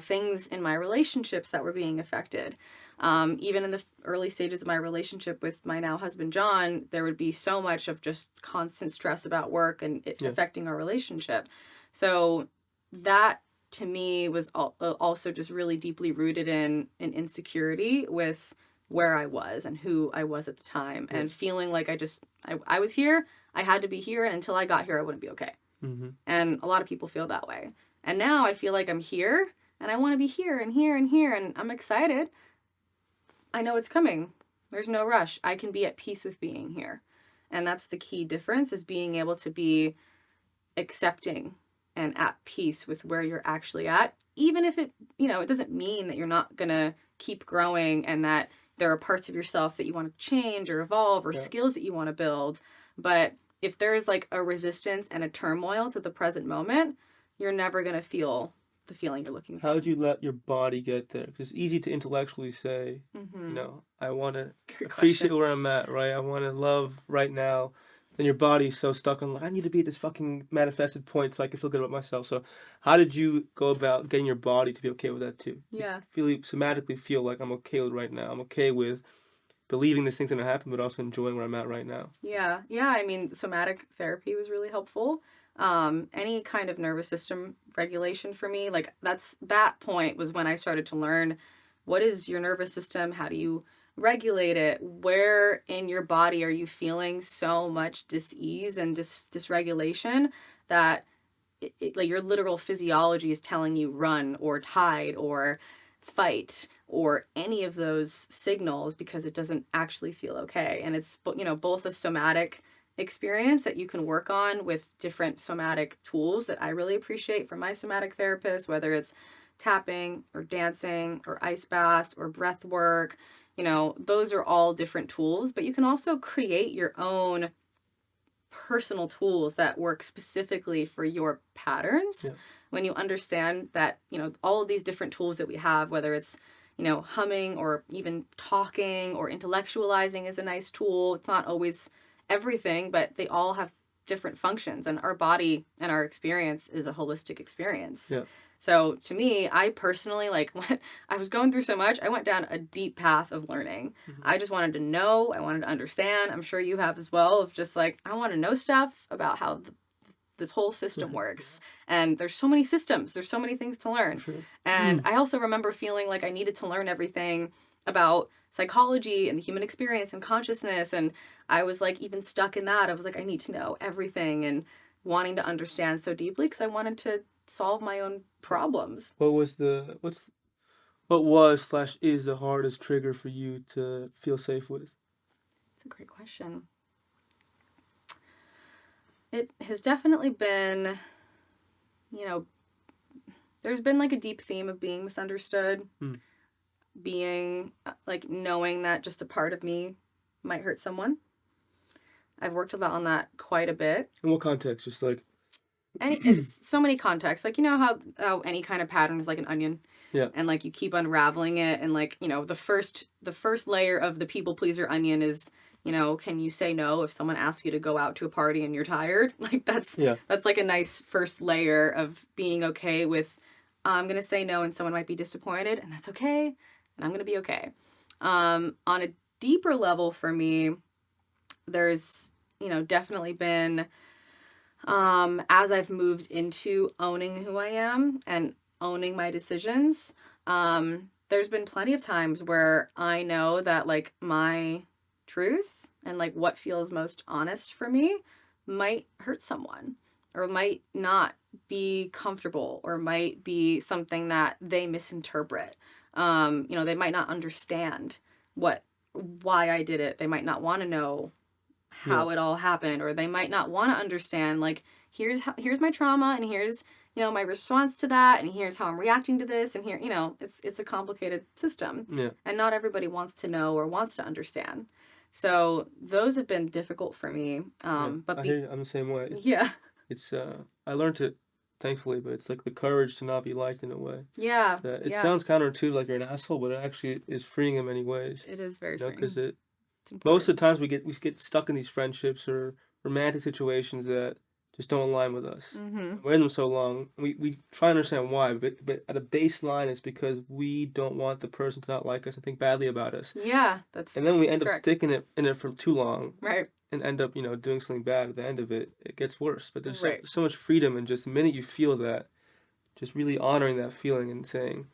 things in my relationships that were being affected. Even in the early stages of my relationship with my now husband, John, there would be so much of just constant stress about work and it affecting our relationship. So that to me was also just really deeply rooted in an insecurity with where I was and who I was at the time, and feeling like I was here, I had to be here, and until I got here, I wouldn't be okay. And a lot of people feel that way. And now I feel like I'm here, and I want to be here and here and here, and I'm excited. I know it's coming. There's no rush. I can be at peace with being here. And that's the key difference, is being able to be accepting and at peace with where you're actually at, even if it doesn't mean that you're not going to keep growing and that there are parts of yourself that you want to change or evolve or skills that you want to build. But if there's like a resistance and a turmoil to the present moment, you're never going to feel the feeling you're looking for. How would you let your body get there? Because it's easy to intellectually say, I want to appreciate where I'm at, right? I want to love right now. Then your body's so stuck on, like, I need to be at this fucking manifested point so I can feel good about myself. So how did you go about getting your body to be okay with that too? Yeah. Somatically feel like I'm okay with right now. I'm okay with believing this thing's going to happen, but also enjoying where I'm at right now. Yeah. I mean, somatic therapy was really helpful. Any kind of nervous system regulation for me, like that point was when I started to learn, what is your nervous system? How do you regulate it? Where in your body are you feeling so much dis-ease and dysregulation that like your literal physiology is telling you run or hide or fight or any of those signals, because it doesn't actually feel okay. And it's both a somatic experience that you can work on with different somatic tools that I really appreciate from my somatic therapist, whether it's tapping or dancing or ice baths or breath work. Those are all different tools, but you can also create your own personal tools that work specifically for your patterns. When you understand that, all of these different tools that we have, whether it's, humming or even talking or intellectualizing is a nice tool. It's not always everything, but they all have different functions, and our body and our experience is a holistic experience. So to me, I personally, like, when I was going through so much, I went down a deep path of learning. I just wanted to know, I wanted to understand. I'm sure you have as well, of just like, I want to know stuff about how this whole system works. And there's so many systems, there's so many things to learn. And I also remember feeling like I needed to learn everything about psychology and the human experience and consciousness, and I was like even stuck in that. I was like, I need to know everything, and wanting to understand so deeply because I wanted to solve my own problems. What was / is the hardest trigger for you to feel safe with? That's a great question. It has definitely been, There's been like a deep theme of being misunderstood, Hmm. being like knowing that just a part of me might hurt someone. I've worked a lot on that quite a bit. In what context? Just like, And it's so many contexts. Like, you know how any kind of pattern is like an onion. yeah, And like you keep unraveling it, and like, you know, the first layer of the people pleaser onion is, you know, can you say no if someone asks you to go out to a party and you're tired? Like yeah, that's like a nice first layer of being okay with, I'm gonna say no and someone might be disappointed, and that's okay, and I'm gonna be okay. On a deeper level for me, there's, you know, definitely been, as I've moved into owning who I am and owning my decisions, there's been plenty of times where I know that like my truth and like what feels most honest for me might hurt someone, or might not be comfortable, or might be something that they misinterpret. You know, they might not understand why I did it. They might not want to know yeah, how it all happened, or they might not want to understand like, here's my trauma, and here's, you know, my response to that, and here's how I'm reacting to this, and here, you know, it's a complicated system, yeah, and not everybody wants to know or wants to understand. So those have been difficult for me, yeah. but I hear you. I'm the same way. yeah. It's I learned it, thankfully, but it's like the courage to not be liked in a way. Yeah, That it yeah, sounds counterintuitive, like you're an asshole, but it actually is freeing in many ways. it is very You know, because freeing. It's most important. of the times we get stuck in these friendships or romantic situations that just don't align with us. Mm-hmm. We're in them so long. We try to understand why, but at a baseline, it's because we don't want the person to not like us and think badly about us. Yeah, And that's then we end up correct. sticking it in it for too long Right. and end up, doing something bad at the end of it. It gets worse. But there's Right. so much freedom in just the minute you feel that, just really honoring that feeling and saying,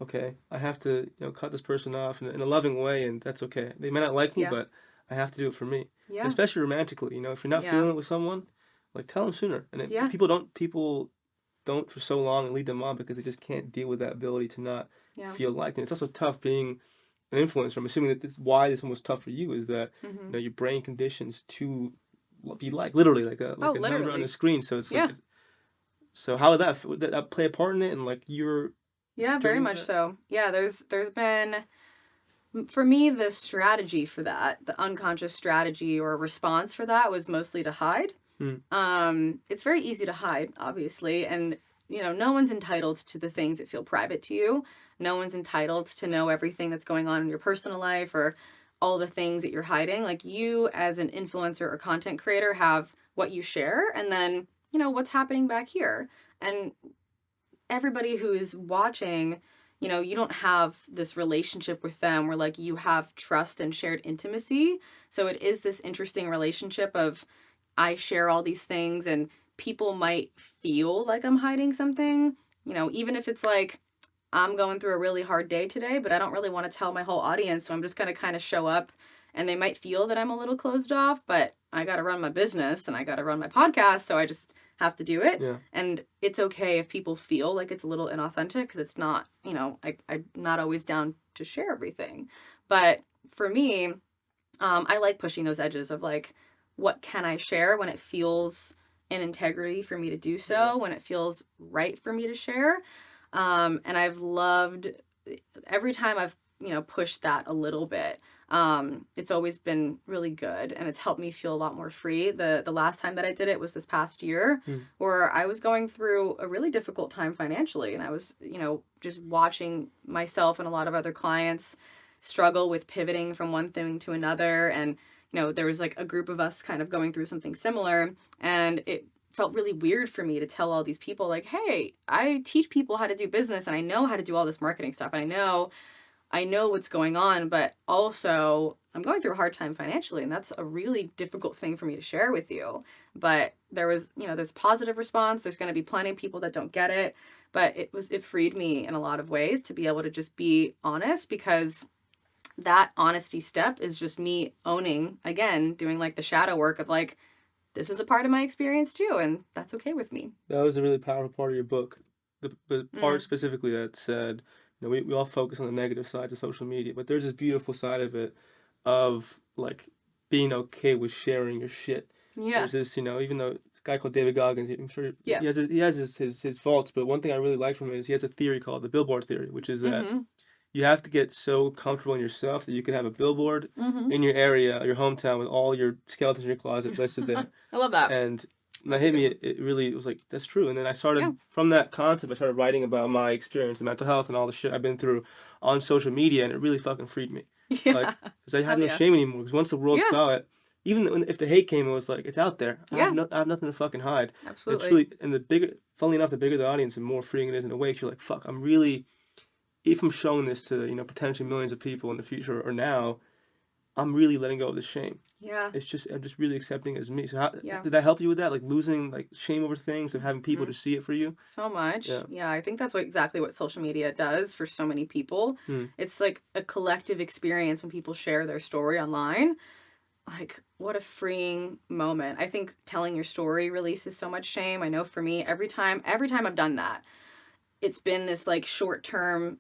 okay, I have to, cut this person off in a loving way, and that's okay. They may not like me, Yeah. but I have to do it for me. And Yeah. especially romantically, if you're not Yeah. feeling it with someone, like tell them sooner. And Yeah. people don't for so long and lead them on because they just can't deal with that ability to not Yeah. feel liked. And it's also tough being an influencer. I'm assuming that this why this one was tough for you is that Mm-hmm. your brain conditions to be like literally like a Oh, number on the literally. screen. So it's Yeah. like, so how would that play a part in it, and like your Yeah, very journey with much that? so. Yeah, there's been, for me, the strategy for that, the unconscious strategy or response for that was mostly to hide. Hmm. It's very easy to hide, obviously, and you know, no one's entitled to the things that feel private to you. No one's entitled to know everything that's going on in your personal life or all the things that you're hiding. Like, you as an influencer or content creator have what you share, and then, you know, what's happening back here. And everybody who's watching, you know, you don't have this relationship with them where like you have trust and shared intimacy. So it is this interesting relationship of, I share all these things and people might feel like I'm hiding something, you know, even if it's like, I'm going through a really hard day today, but I don't really want to tell my whole audience. So I'm just going to kind of show up, and they might feel that I'm a little closed off, but I got to run my business and I got to run my podcast. So I just have to do it. Yeah. And it's okay if people feel like it's a little inauthentic, because it's not, you know, I'm not always down to share everything. But for me, I like pushing those edges of like, what can I share when it feels in integrity for me to do so, Yeah. when it feels right for me to share. And I've loved every time I've, you know, pushed that a little bit. It's always been really good, and it's helped me feel a lot more free. The last time that I did it was this past year, Hmm. where I was going through a really difficult time financially, and I was, you know, just watching myself and a lot of other clients struggle with pivoting from one thing to another. And, you know, there was like a group of us kind of going through something similar, and it felt really weird for me to tell all these people like, hey, I teach people how to do business, and I know how to do all this marketing stuff, and I know what's going on, but also I'm going through a hard time financially, and that's a really difficult thing for me to share with you. But there was, you know, there's positive response. There's going to be plenty of people that don't get it, but it freed me in a lot of ways to be able to just be honest, because that honesty step is just me owning, again, doing like the shadow work of like, this is a part of my experience too, and that's okay with me. That was a really powerful part of your book. The part Mm. specifically that said, we all focus on the negative sides of social media, but there's this beautiful side of it, of like being okay with sharing your shit. Yeah. There's this, even though this guy called David Goggins. I'm sure Yeah. he has his faults, but one thing I really like from him is he has a theory called the billboard theory, which is that Mm-hmm. you have to get so comfortable in yourself that you can have a billboard Mm-hmm. in your area, your hometown, with all your skeletons in your closet listed there. I love that. And that That's a hit good me. one. It really was like, that's true. And then I Yeah. started, from that concept, I started writing about my experience in mental health and all the shit I've been through on social media, and it really fucking freed me. Like, Yeah. because I had Hell no yeah. shame anymore. Because once the world Yeah. saw it, if the hate came, it was like, it's out there. Yeah. I have nothing to fucking hide. And it Absolutely. truly, and funnily enough, the bigger the audience, the more freeing it is in a way. 'Cause you're like, fuck, I'm really, if I'm showing this to, potentially millions of people in the future or now, I'm really letting go of the shame. Yeah. I'm just really accepting it as me. So how Yeah. did that help you with that? Like losing like shame over things and having people Mhm. to see it for you? So much. Yeah. Yeah, I think that's exactly what social media does for so many people. Hmm. It's like a collective experience when people share their story online. Like, what a freeing moment. I think telling your story releases so much shame. I know for me, every time I've done that, it's been this like short-term,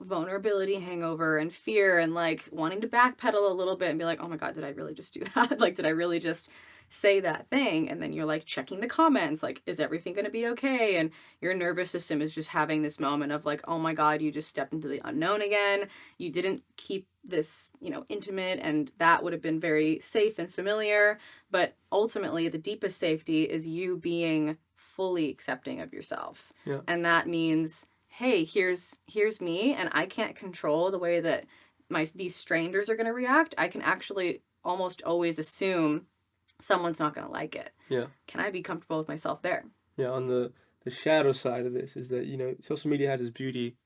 vulnerability hangover and fear and like wanting to backpedal a little bit and be like, oh my God, did I really just do that? Like, did I really just say that thing? And then you're like checking the comments, like, is everything going to be okay? And your nervous system is just having this moment of like, oh my God, you just stepped into the unknown again. You didn't keep this, intimate, and that would have been very safe and familiar. But ultimately, the deepest safety is you being fully accepting of yourself. Yeah. And that means, hey, here's me, and I can't control the way that these strangers are going to react. I can actually almost always assume someone's not going to like it. Yeah. Can I be comfortable with myself there? Yeah. On the shadow side of this is that social media has its beauty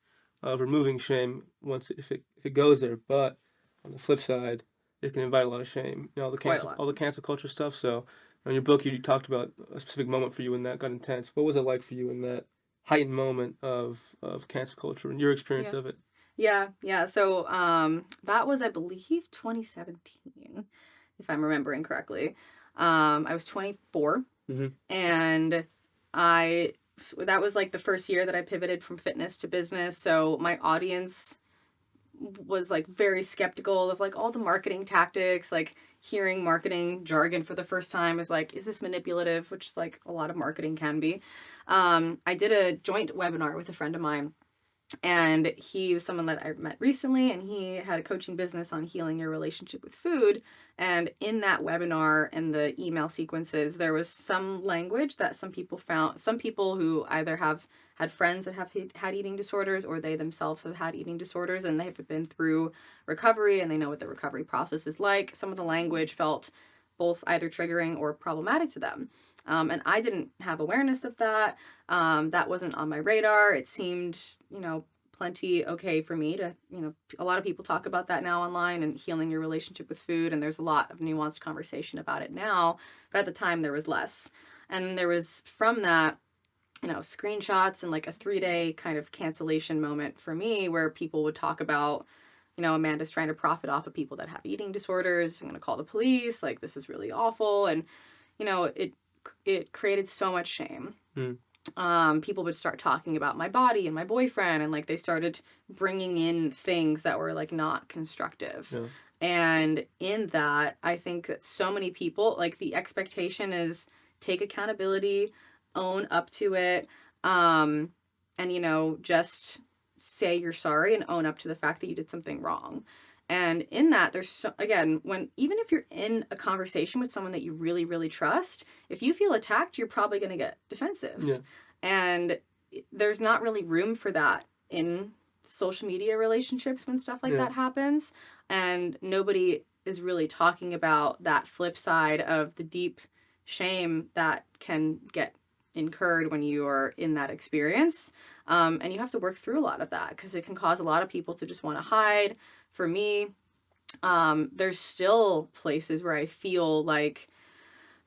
of removing shame if it goes there, but on the flip side, it can invite a lot of shame. Quite a lot. All the cancel culture stuff. So in your book, you talked about a specific moment for you when that got intense. What was it like for you in that heightened moment of cancel culture and your experience Yeah. of it? Yeah. So that was, I believe, 2017, if I'm remembering correctly. I was 24, Mm-hmm. and that was like the first year that I pivoted from fitness to business. So my audience was like very skeptical of like all the marketing tactics. Like, hearing marketing jargon for the first time is like, is this manipulative? Which is like a lot of marketing can be. I did a joint webinar with a friend of mine, and he was someone that I met recently, and he had a coaching business on healing your relationship with food. And in that webinar and the email sequences, there was some language that some people who either have had friends that have had eating disorders, or they themselves have had eating disorders, and they've been through recovery and they know what the recovery process is like. Some of the language felt both either triggering or problematic to them. And I didn't have awareness of that. That wasn't on my radar. It seemed, plenty okay for me to, a lot of people talk about that now online and healing your relationship with food. And there's a lot of nuanced conversation about it now. But at the time, there was less. And there was, from that, screenshots and like a 3-day kind of cancellation moment for me, where people would talk about, Amanda's trying to profit off of people that have eating disorders. I'm going to call the police. Like, this is really awful. And, it created so much shame. People would start talking about my body and my boyfriend, and like they started bringing in things that were like not constructive. Yeah. And in that, I think that so many people, like, the expectation is take accountability, own up to it, and just say you're sorry and own up to the fact that you did something wrong. And in that, there's even if you're in a conversation with someone that you really, really trust, if you feel attacked, you're probably going to get defensive. Yeah. And there's not really room for that in social media relationships when stuff like that happens. And nobody is really talking about that flip side of the deep shame that can get incurred when you are in that experience. And you have to work through a lot of that, because it can cause a lot of people to just want to hide. For me, there's still places where I feel like,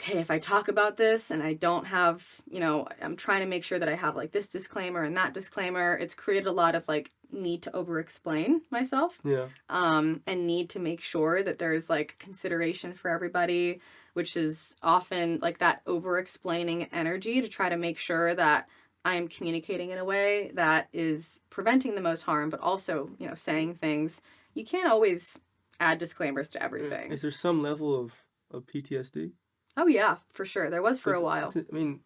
okay, if I talk about this and I don't have, I'm trying to make sure that I have like this disclaimer and that disclaimer. It's created a lot of like need to over-explain myself. Yeah. And need to make sure that there's like consideration for everybody, which is often like that over-explaining energy to try to make sure that I am communicating in a way that is preventing the most harm, but also, saying things. You can't always add disclaimers to everything. Is there some level of PTSD? Oh yeah, for sure. There was for a while. I mean,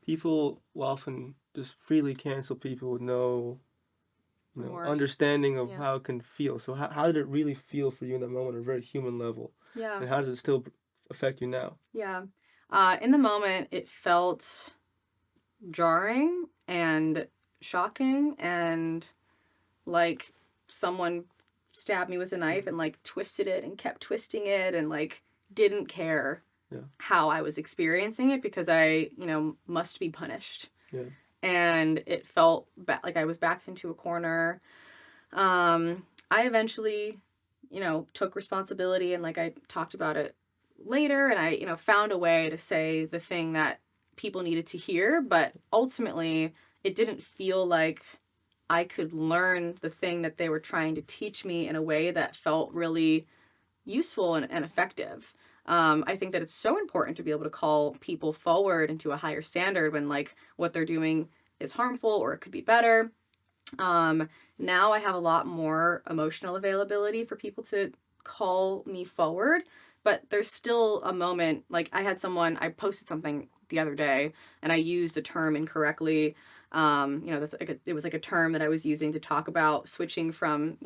people will often just freely cancel people with no, Remorse. understanding of Yeah. how it can feel. So how did it really feel for you in that moment on a very human level? Yeah. And how does it still affect you now? Yeah. In the moment, it felt jarring and shocking, and like someone stabbed me with a knife and like twisted it and kept twisting it and like didn't care how I was experiencing it because I, must be punished. Yeah. And it felt like I was backed into a corner. I eventually, took responsibility, and like I talked about it later, and I, found a way to say the thing that people needed to hear, but ultimately it didn't feel like I could learn the thing that they were trying to teach me in a way that felt really useful and effective. I think that it's so important to be able to call people forward into a higher standard when like what they're doing is harmful or it could be better. Now I have a lot more emotional availability for people to call me forward, but there's still a moment, like I posted something the other day and I used a term incorrectly. That's like it was like a term that I was using to talk about switching from,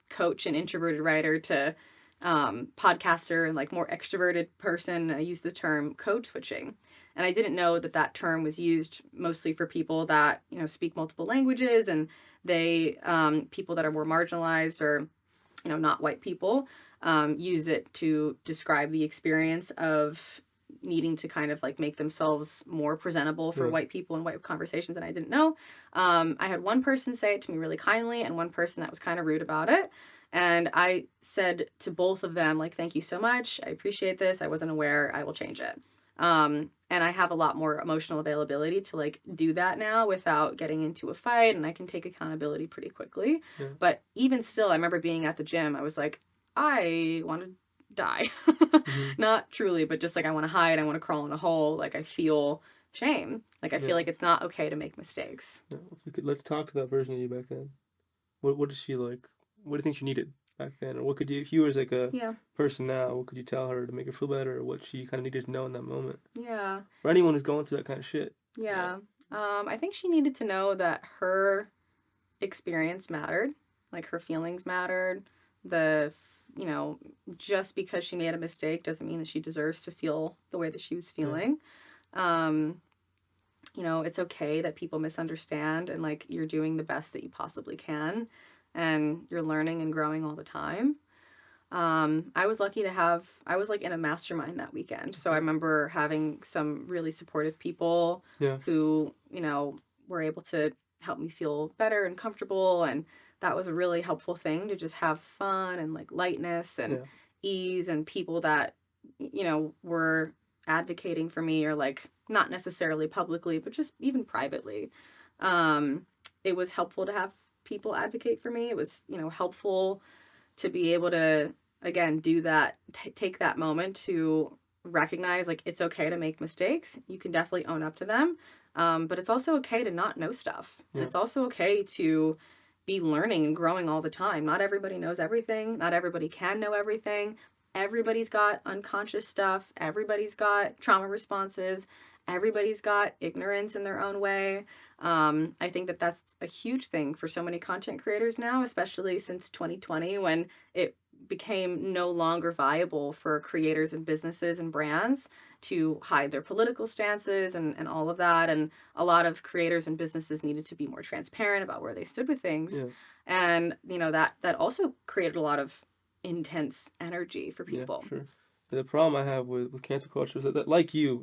coach and introverted writer to podcaster and like more extroverted person. I used the term code switching. And I didn't know that term was used mostly for people that, speak multiple languages, and they, people that are more marginalized or, not white people, use it to describe the experience of needing to kind of like make themselves more presentable for white people and white conversations, and I didn't know. I had one person say it to me really kindly and one person that was kind of rude about it. And I said to both of them, like, thank you so much. I appreciate this. I wasn't aware. I will change it. And I have a lot more emotional availability to like do that now without getting into a fight, and I can take accountability pretty quickly. Yeah. But even still, I remember being at the gym. I was like, I want to die. Not truly, but just like I want to hide. I want to crawl in a hole. Like I feel shame. Like I feel like it's not okay to make mistakes. Yeah. Let's talk to that version of you back then. What is she like? What do you think she needed back then? Or what could you, if you were like a person now, what could you tell her to make her feel better, or what she kind of needed to know in that moment? Yeah. For anyone who's going through that kind of shit. Yeah. I think she needed to know that her experience mattered. Like her feelings mattered. Just because she made a mistake doesn't mean that she deserves to feel the way that she was feeling. It's okay that people misunderstand, and like you're doing the best that you possibly can, and you're learning and growing all the time. I was lucky I was like in a mastermind that weekend. So I remember having some really supportive people who, were able to help me feel better and comfortable. And that was a really helpful thing, to just have fun and like lightness and ease, and people that, were advocating for me, or like not necessarily publicly, but just even privately. It was helpful to have people advocate for me. It was, helpful to be able to, again, do that, take that moment to recognize like it's okay to make mistakes. You can definitely own up to them. But it's also okay to not know stuff. And it's also okay to be learning and growing all the time. Not everybody knows everything. Not everybody can know everything. Everybody's got unconscious stuff. Everybody's got trauma responses. Everybody's got ignorance in their own way. I think that's a huge thing for so many content creators now, especially since 2020, when it became no longer viable for creators and businesses and brands to hide their political stances and all of that. And a lot of creators and businesses needed to be more transparent about where they stood with things. And, that also created a lot of intense energy for people. Yeah, sure. The problem I have with cancel culture is that like you,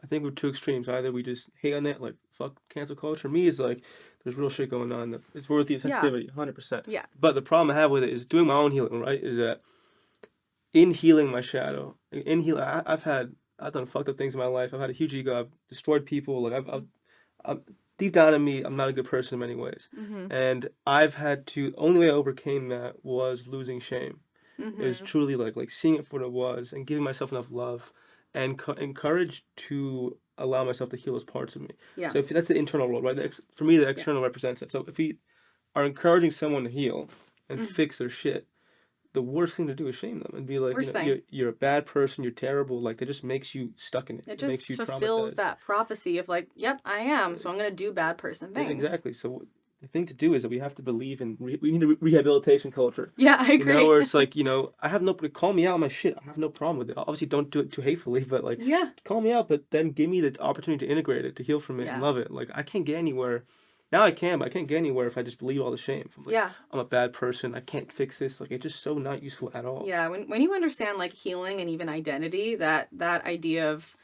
I think we're two extremes. Either we just hate on it, like fuck cancel culture. Me, is like there's real shit going on. It's worth the sensitivity, 100%. Yeah. But the problem I have with it is doing my own healing. Right? Is that in healing my shadow, I've done fucked up things in my life. I've had a huge ego. I've destroyed people. Like I've deep down in me, I'm not a good person in many ways. And I've had to. The only way I overcame that was losing shame. It was truly like seeing it for what it was and giving myself enough love and courage to allow myself to heal those parts of me. Yeah. So if that's the internal role, right? For me, the external represents it. So if we are encouraging someone to heal and fix their shit, the worst thing to do is shame them and be like, Worst thing. you're a bad person, you're terrible. Like, that just makes you stuck in it. It It makes just you fulfills traumatized. that prophecy of like, yep, I am, so I'm gonna do bad person things. Exactly. So the thing to do is that we have to believe in we need a rehabilitation culture. Yeah, I agree. Where it's like, I have no call me out on my shit. I have no problem with it. Obviously, don't do it too hatefully, but like, Yeah. call me out, but then give me the opportunity to integrate it, to heal from it, and Yeah. love it. Like, I can't get anywhere. Now I can, but I can't get anywhere if I just believe all the shame. I'm like, Yeah. I'm a bad person. I can't fix this. Like, it's just so not useful at all. Yeah, when you understand like healing and even identity, that idea of,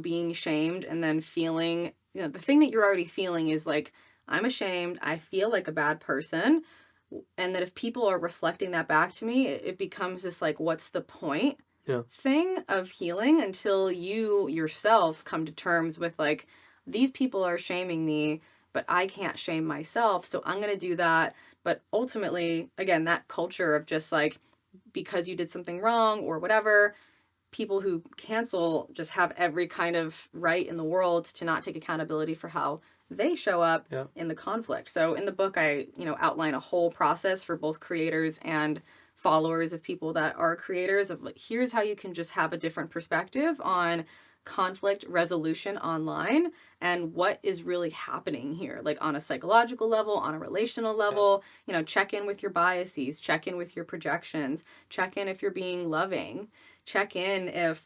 being shamed and then feeling, the thing that you're already feeling is like, I'm ashamed, I feel like a bad person, and that if people are reflecting that back to me, it becomes this like, what's the point Yeah. thing of healing until you yourself come to terms with like, these people are shaming me, but I can't shame myself, so I'm going to do that. But ultimately, again, that culture of just like, because you did something wrong or whatever, people who cancel just have every kind of right in the world to not take accountability for how they show up in the conflict. So in the book, I, outline a whole process for both creators and followers of people that are creators of like, here's how you can just have a different perspective on conflict resolution online and what is really happening here, like on a psychological level, on a relational level. Check in with your biases, check in with your projections, check in if you're being loving, check in if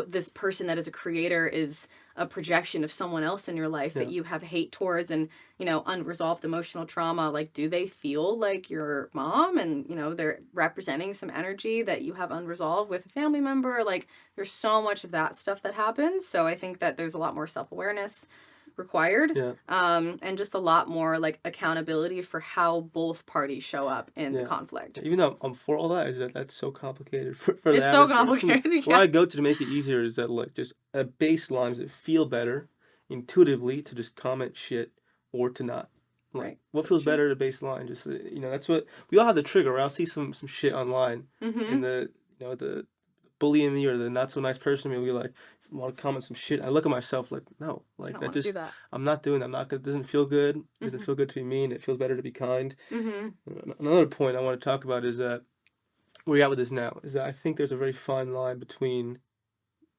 this person that is a creator is a projection of someone else in your life that you have hate towards and, unresolved emotional trauma. Like, do they feel like your mom and, they're representing some energy that you have unresolved with a family member? Like, there's so much of that stuff that happens. So I think that there's a lot more self-awareness required, and just a lot more like accountability for how both parties show up in the conflict. Even though I'm for all that, is that's so complicated for it's so complicated. What I go to make it easier is that like just a baseline that feel better intuitively to just comment shit or to not. Like, what feels better at a baseline? Just that's what we all have the trigger. I'll see some shit online in the the bullying me or the not so nice person me, we like want to comment some shit. I look at myself like, no, like that just I'm not doing that. I'm not gonna. It doesn't feel good. It doesn't feel good to be mean. It feels better to be kind. Another point I want to talk about is that where you're at with this now is that I think there's a very fine line between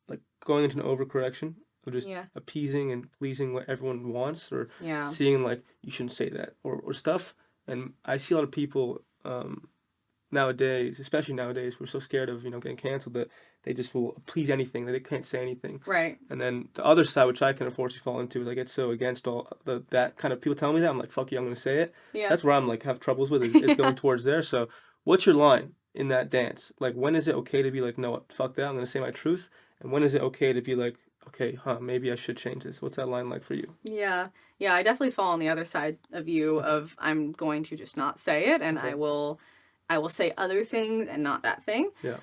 like going into an overcorrection of just appeasing and pleasing what everyone wants or seeing like you shouldn't say that or stuff. And I see a lot of people nowadays, especially nowadays, we're so scared of getting canceled that they just will please anything, that they can't say anything. Right. And then the other side, which I can unfortunately fall into, is I get so against all that kind of people telling me that I'm like, fuck you, I'm gonna say it. Yeah. That's where I'm like have troubles with is going towards there. So what's your line in that dance? Like, when is it okay to be like, no, fuck that, I'm gonna say my truth, and when is it okay to be like, okay, maybe I should change this? What's that line like for you? Yeah, I definitely fall on the other side of you of I'm going to just not say it, and I will say other things and not that thing. Yeah.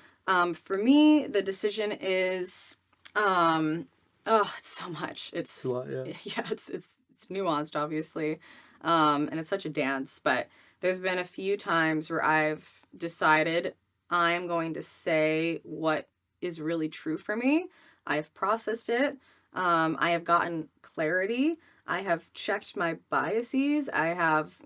For me, the decision is, it's so much. It's a lot, yeah. Yeah, it's nuanced, obviously, and it's such a dance. But there's been a few times where I've decided I'm going to say what is really true for me. I have processed it. I have gotten clarity. I have checked my biases. I have,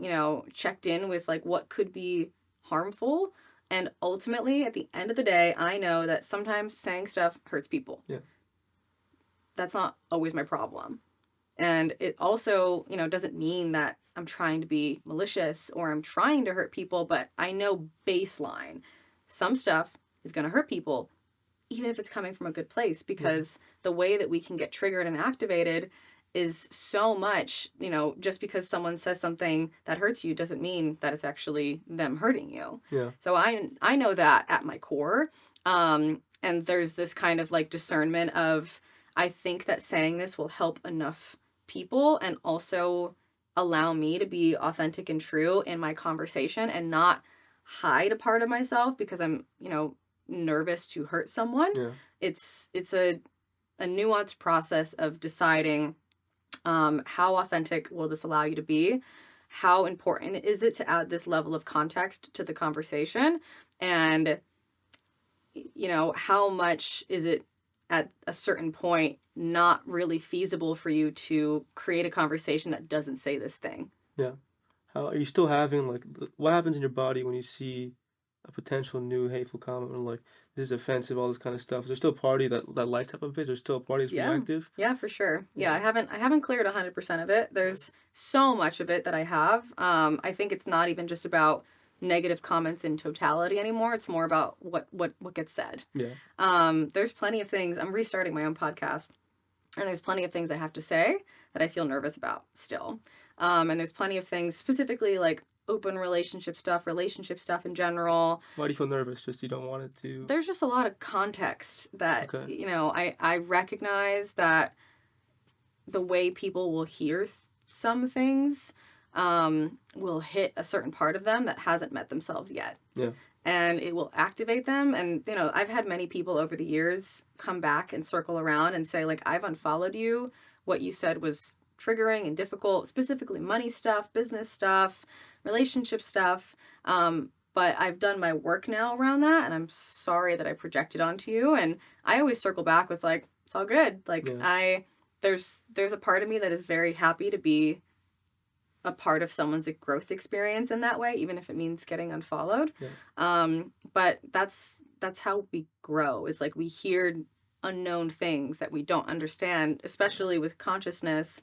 checked in with like what could be harmful. And ultimately, at the end of the day, I know that sometimes saying stuff hurts people. Yeah. That's not always my problem. And it also, doesn't mean that I'm trying to be malicious or I'm trying to hurt people, but I know baseline. Some stuff is going to hurt people, even if it's coming from a good place, because the way that we can get triggered and activated is so much, just because someone says something that hurts you doesn't mean that it's actually them hurting you. Yeah. So I know that at my core. And there's this kind of like discernment of, I think that saying this will help enough people and also allow me to be authentic and true in my conversation and not hide a part of myself because I'm, nervous to hurt someone. Yeah. It's a nuanced process of deciding how authentic will this allow you to be? How important is it to add this level of context to the conversation? And, how much is it at a certain point not really feasible for you to create a conversation that doesn't say this thing? Yeah. How are you still having like what happens in your body when you see a potential new hateful comment or like this is offensive, all this kind of stuff, is there still a party that lights up a bit? Is there still a party that's Yeah. reactive? Yeah, for sure. Yeah, Yeah. I haven't cleared 100% of it. There's so much of it that I have. I think it's not even just about negative comments in totality anymore. It's more about what gets said. Yeah. There's plenty of things. I'm restarting my own podcast, and there's plenty of things I have to say that I feel nervous about still. And there's plenty of things specifically like open relationship stuff in general. Why do you feel nervous? Just you don't want it to. There's just a lot of context that, Okay. you know, I recognize that the way people will hear some things will hit a certain part of them that hasn't met themselves yet. Yeah. And it will activate them. And, you know, I've had many people over the years come back and circle around and say, like, I've unfollowed you. What you said was triggering and difficult, specifically money stuff, business stuff, relationship stuff. But I've done my work now around that, and I'm sorry that I projected onto you. And I always circle back with, like, it's all good. Like, Yeah. there's a part of me that is very happy to be a part of someone's growth experience in that way, even if it means getting unfollowed. Yeah. But that's how we grow, is like we hear unknown things that we don't understand, especially with consciousness.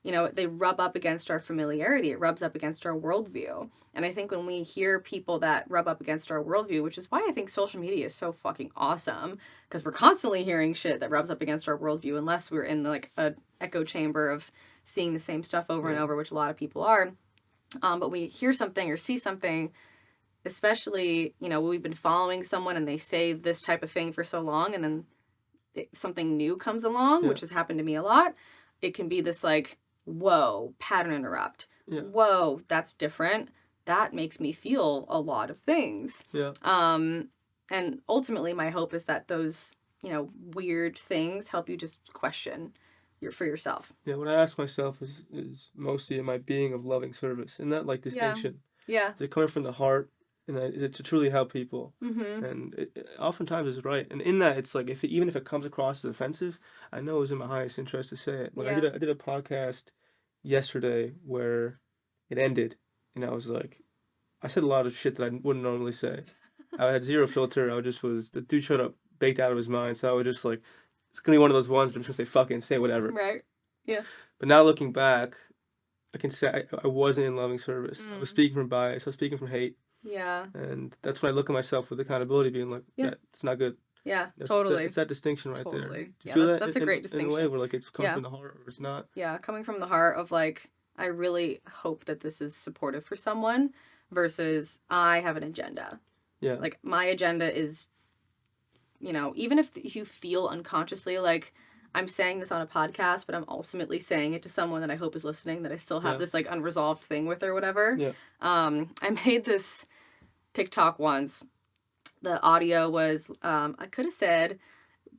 You know, they rub up against our familiarity. It rubs up against our worldview. And I think when we hear people that rub up against our worldview, which is why I think social media is so fucking awesome, because we're constantly hearing shit that rubs up against our worldview, unless we're in like a echo chamber of seeing the same stuff over and over, which a lot of people are. But we hear something or see something, especially, you know, we've been following someone and they say this type of thing for so long, and then something new comes along, which has happened to me a lot. It can be this like, whoa, pattern interrupt. Yeah. Whoa, that's different. That makes me feel a lot of things. Yeah. And ultimately my hope is that those, you know, weird things help you just question for yourself. Yeah, what I ask myself is mostly am I being of loving service? And that like distinction. Yeah. Is it coming from the heart? And is it to truly help people? Mm-hmm. And it oftentimes is right. And in that, it's like even if it comes across as offensive, I know it was in my highest interest to say it. Like I did a podcast yesterday where it ended, and I was like, I said a lot of shit that I wouldn't normally say. I had zero filter. The dude showed up baked out of his mind. So I was just like, it's gonna be one of those ones that I'm just gonna say fucking say whatever. Right. Yeah. But now looking back, I can say I wasn't in loving service. I was speaking from bias. I was speaking from hate. Yeah. And that's when I look at myself with accountability, being like, yeah, it's not good. Yeah, It's totally. It's that distinction right there. Totally. Do you Yeah, feel that's a great distinction. In a way where like it's coming from the heart or it's not. Yeah, coming from the heart of like, I really hope that this is supportive for someone versus I have an agenda. Yeah. Like my agenda is, you know, even if you feel unconsciously like I'm saying this on a podcast, but I'm ultimately saying it to someone that I hope is listening, that I still have this like unresolved thing with or whatever. Yeah. I made this TikTok once. The audio was, I could have said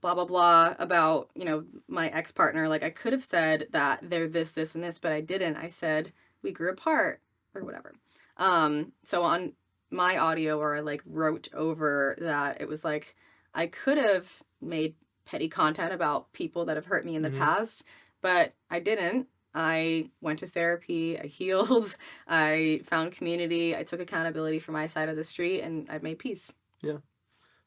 blah, blah, blah about, you know, my ex-partner. Like I could have said that they're this, and this, but I didn't. I said we grew apart or whatever. So on my audio where I like wrote over that, it was like, I could have made petty content about people that have hurt me in the past, but I didn't. I went to therapy, I healed, I found community, I took accountability for my side of the street, and I've made peace. Yeah,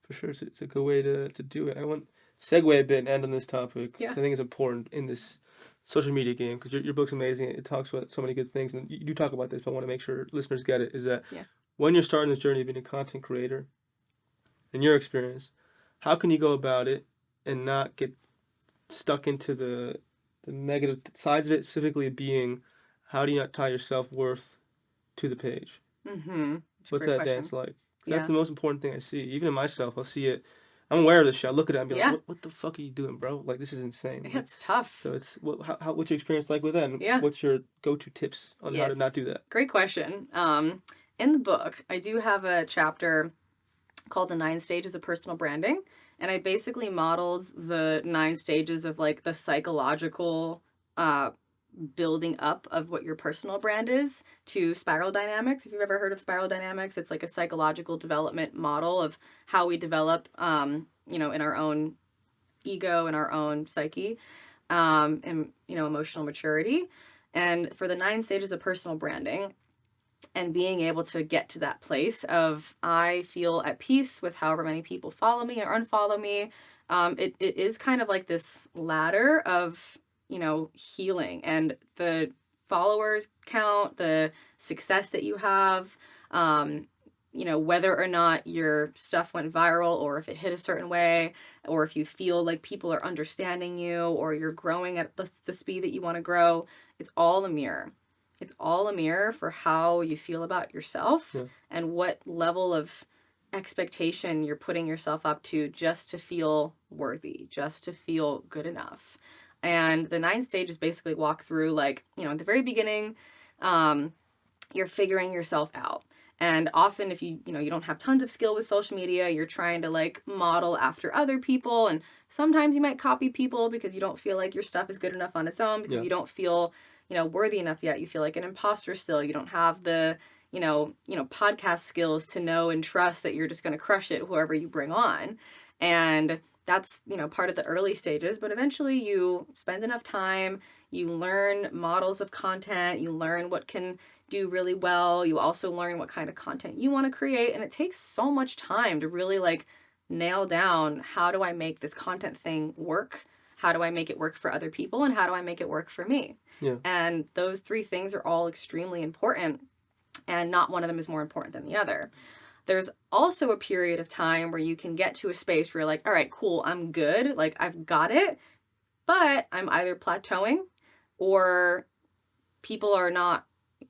for sure. It's a good way to do it. I want to segue a bit and end on this topic. Yeah. I think it's important in this social media game because your book's amazing. It talks about so many good things. And you talk about this, but I want to make sure listeners get it, is that when you're starting this journey of being a content creator, in your experience, how can you go about it and not get stuck into the negative sides of it, specifically being how do you not tie your self-worth to the page? Mm-hmm. What's that dance like? Yeah. That's the most important thing I see. Even in myself, I'll see it. I'm aware of this shit. I look at it and be like, what the fuck are you doing, bro? Like, this is insane. Yeah, it's tough. So it's, what's your experience like with that? And Yeah. what's your go-to tips on how to not do that? Great question. In the book, I do have a chapter called The 9 Stages of Personal Branding. And I basically modeled the 9 stages of like the psychological building up of what your personal brand is to spiral dynamics. If you've ever heard of spiral dynamics, it's like a psychological development model of how we develop, you know, in our own ego, in our own psyche, and, you know, emotional maturity. And for the 9 stages of personal branding, and being able to get to that place of I feel at peace with however many people follow me or unfollow me. It is kind of like this ladder of, healing, and the followers count, the success that you have, whether or not your stuff went viral or if it hit a certain way, or if you feel like people are understanding you or you're growing at the speed that you want to grow, it's all a mirror. It's all a mirror for how you feel about yourself and what level of expectation you're putting yourself up to just to feel worthy, just to feel good enough. And the 9 stages basically walk through, like, at the very beginning, you're figuring yourself out. And often if you don't have tons of skill with social media, you're trying to like model after other people. And sometimes you might copy people because you don't feel like your stuff is good enough on its own, because you don't feel, worthy enough yet. You feel like an imposter still. You don't have the, podcast skills to know and trust that you're just going to crush it, whoever you bring on. And that's, part of the early stages, but eventually you spend enough time, you learn models of content, you learn what can do really well. You also learn what kind of content you want to create. And it takes so much time to really like nail down, how do I make this content thing work? How do I make it work for other people? And how do I make it work for me? Yeah. And those 3 things are all extremely important, and not one of them is more important than the other. There's also a period of time where you can get to a space where you're like, all right, cool, I'm good. Like, I've got it. But I'm either plateauing or people are not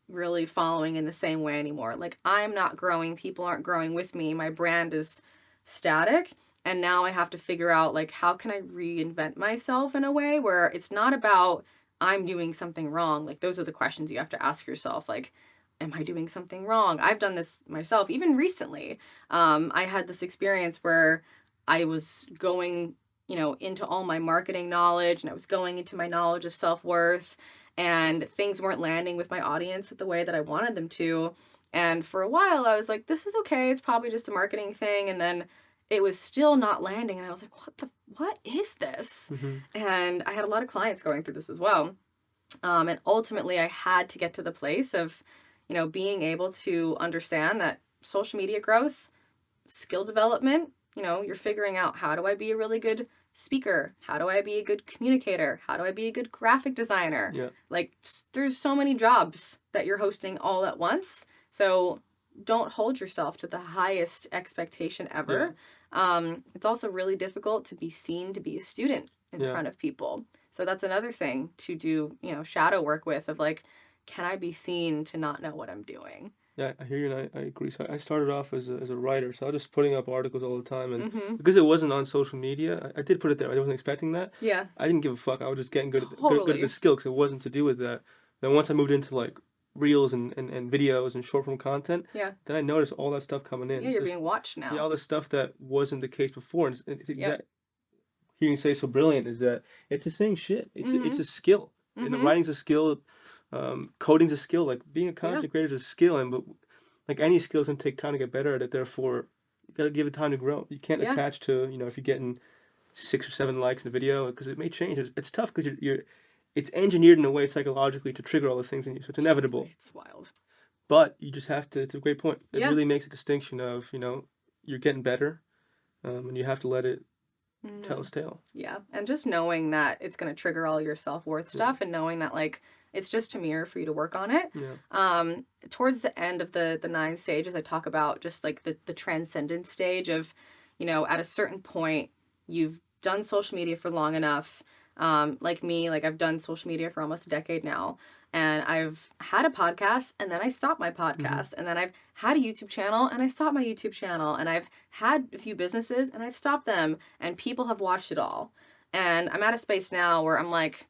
really following in the same way anymore. Like, I'm not growing. People aren't growing with me. My brand is static. And now I have to figure out, like, how can I reinvent myself in a way where it's not about I'm doing something wrong. Like, those are the questions you have to ask yourself. Like, am I doing something wrong? I've done this myself, even recently. I had this experience where I was going, into all my marketing knowledge, and I was going into my knowledge of self-worth, and things weren't landing with my audience the way that I wanted them to. And for a while I was like, this is okay. It's probably just a marketing thing. And then it was still not landing. And I was like, what is this? And I had a lot of clients going through this as well. And ultimately I had to get to the place of, being able to understand that social media growth, skill development, you're figuring out, how do I be a really good speaker? How do I be a good communicator? How do I be a good graphic designer? Yeah. Like, there's so many jobs that you're hosting all at once. So don't hold yourself to the highest expectation ever. Yeah. It's also really difficult to be seen to be a student in front of people. So that's another thing to do, shadow work with, of like, can I be seen to not know what I'm doing? Yeah, I hear you, and I agree. So I started off as a writer, so I was just putting up articles all the time, and because it wasn't on social media, I did put it there. I wasn't expecting that. Yeah. I didn't give a fuck. I was just getting good at the skill, because it wasn't to do with that. Then once I moved into like reels and videos and short form content, then I noticed all that stuff coming in. Yeah, you're being watched now. Yeah, all the stuff that wasn't the case before. And it's exact. Hearing you say so brilliant is that it's the same shit. It's a skill. And writing's a skill. Coding's a skill. Like, being a content creator is a skill, but like any skill's gonna take time to get better at it. Therefore, you gotta give it time to grow. You can't attach to, if you're getting 6 or 7 likes in a video, because it may change. It's tough because it's engineered in a way psychologically to trigger all those things in you, so it's inevitable. It's wild. But you just have to. It's a great point. It really makes a distinction of, you're getting better, and you have to let it tell its tale. Yeah, and just knowing that it's gonna trigger all your self-worth stuff, and knowing that, like, it's just a mirror for you to work on it. Yeah. Towards the end of the 9 stages, I talk about just like the transcendent stage of, at a certain point, you've done social media for long enough. Like me, like, I've done social media for almost a decade now, and I've had a podcast, and then I stopped my podcast, and then I've had a YouTube channel, and I stopped my YouTube channel, and I've had a few businesses, and I've stopped them, and people have watched it all. And I'm at a space now where I'm like,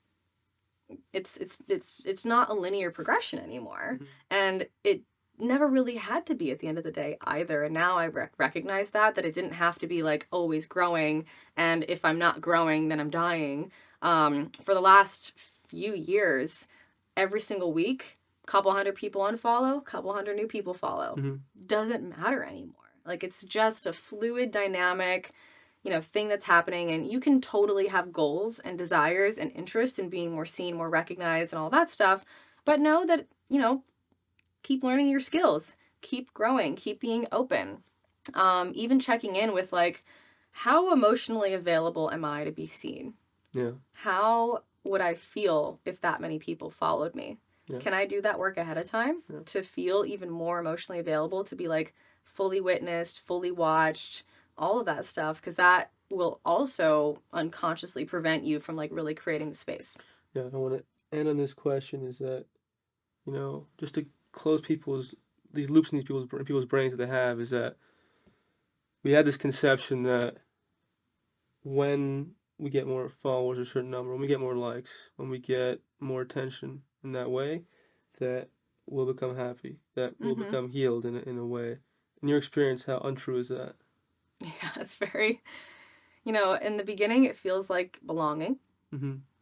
it's not a linear progression anymore. And it never really had to be at the end of the day either. And now I recognize that it didn't have to be like always growing, and if I'm not growing, then I'm dying. For the last few years, every single week, couple hundred people unfollow, couple hundred new people follow. Doesn't matter anymore. Like, it's just a fluid dynamic, thing that's happening, and you can totally have goals and desires and interest in being more seen, more recognized, and all that stuff, but know that, keep learning your skills, keep growing, keep being open. Even checking in with like, how emotionally available am I to be seen? Yeah. How would I feel if that many people followed me? Yeah. Can I do that work ahead of time to feel even more emotionally available, to be like fully witnessed, fully watched, all of that stuff? Because that will also unconsciously prevent you from like really creating the space. Yeah, I want to end on this question is that, just to close these loops in people's brains that they have, is that we had this conception that when we get more followers, a certain number, when we get more likes, when we get more attention in that way, that we'll become happy, that we'll become healed in a way. In your experience, how untrue is that? Yeah, it's very, in the beginning, it feels like belonging.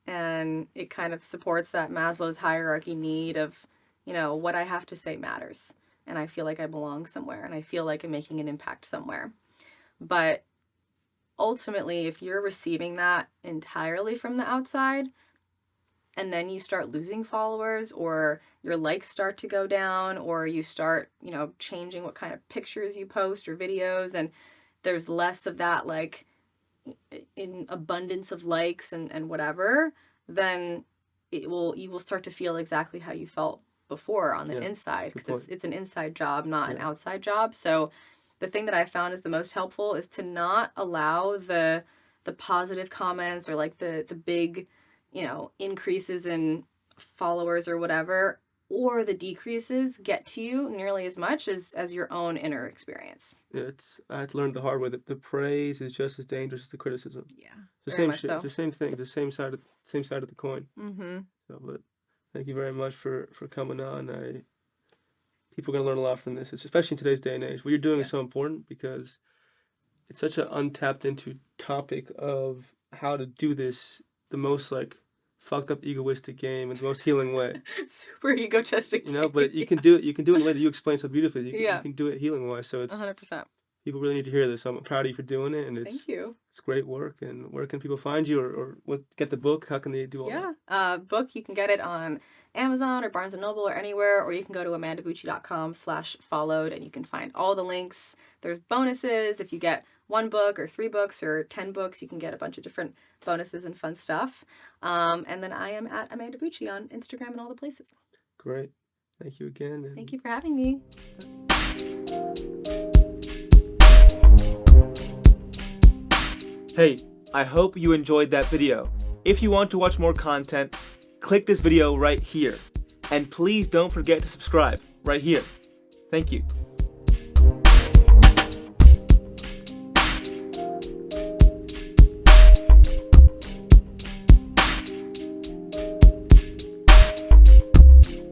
And it kind of supports that Maslow's hierarchy need of, what I have to say matters. And I feel like I belong somewhere, and I feel like I'm making an impact somewhere. But ultimately, if you're receiving that entirely from the outside, and then you start losing followers, or your likes start to go down, or you start, changing what kind of pictures you post or videos, and there's less of that, like, in abundance of likes and whatever, then you will start to feel exactly how you felt before on the inside, because it's an inside job, not an outside job. So the thing that I found is the most helpful is to not allow the positive comments or like the big, increases in followers or whatever, or the decreases get to you nearly as much as your own inner experience. Yeah, I had to learn the hard way that the praise is just as dangerous as the criticism. Yeah, it's the same shit. So. It's the same thing. The same side of the coin. So, but thank you very much for coming on. People are gonna learn a lot from this, especially in today's day and age. What you're doing is so important because it's such an untapped into topic of how to do this the most like fucked up egoistic game in the most healing way. Super egotistic. But you can do it. You can do it in the way that you explain so beautifully. You can do it healing wise. So it's 100%. People really need to hear this. So I'm proud of you for doing it, and Thank you. It's great work. And where can people find you, or get the book? How can they do all that? Book, you can get it on Amazon or Barnes & Noble or anywhere, or you can go to amandabucci.com/followed, and you can find all the links. There's bonuses. If you get 1 book or 3 books or 10 books, you can get a bunch of different bonuses and fun stuff. And then I am at Amanda Bucci on Instagram and all the places. Great. Thank you again. And thank you for having me. Hey, I hope you enjoyed that video. If you want to watch more content, click this video right here. And please don't forget to subscribe right here. Thank you.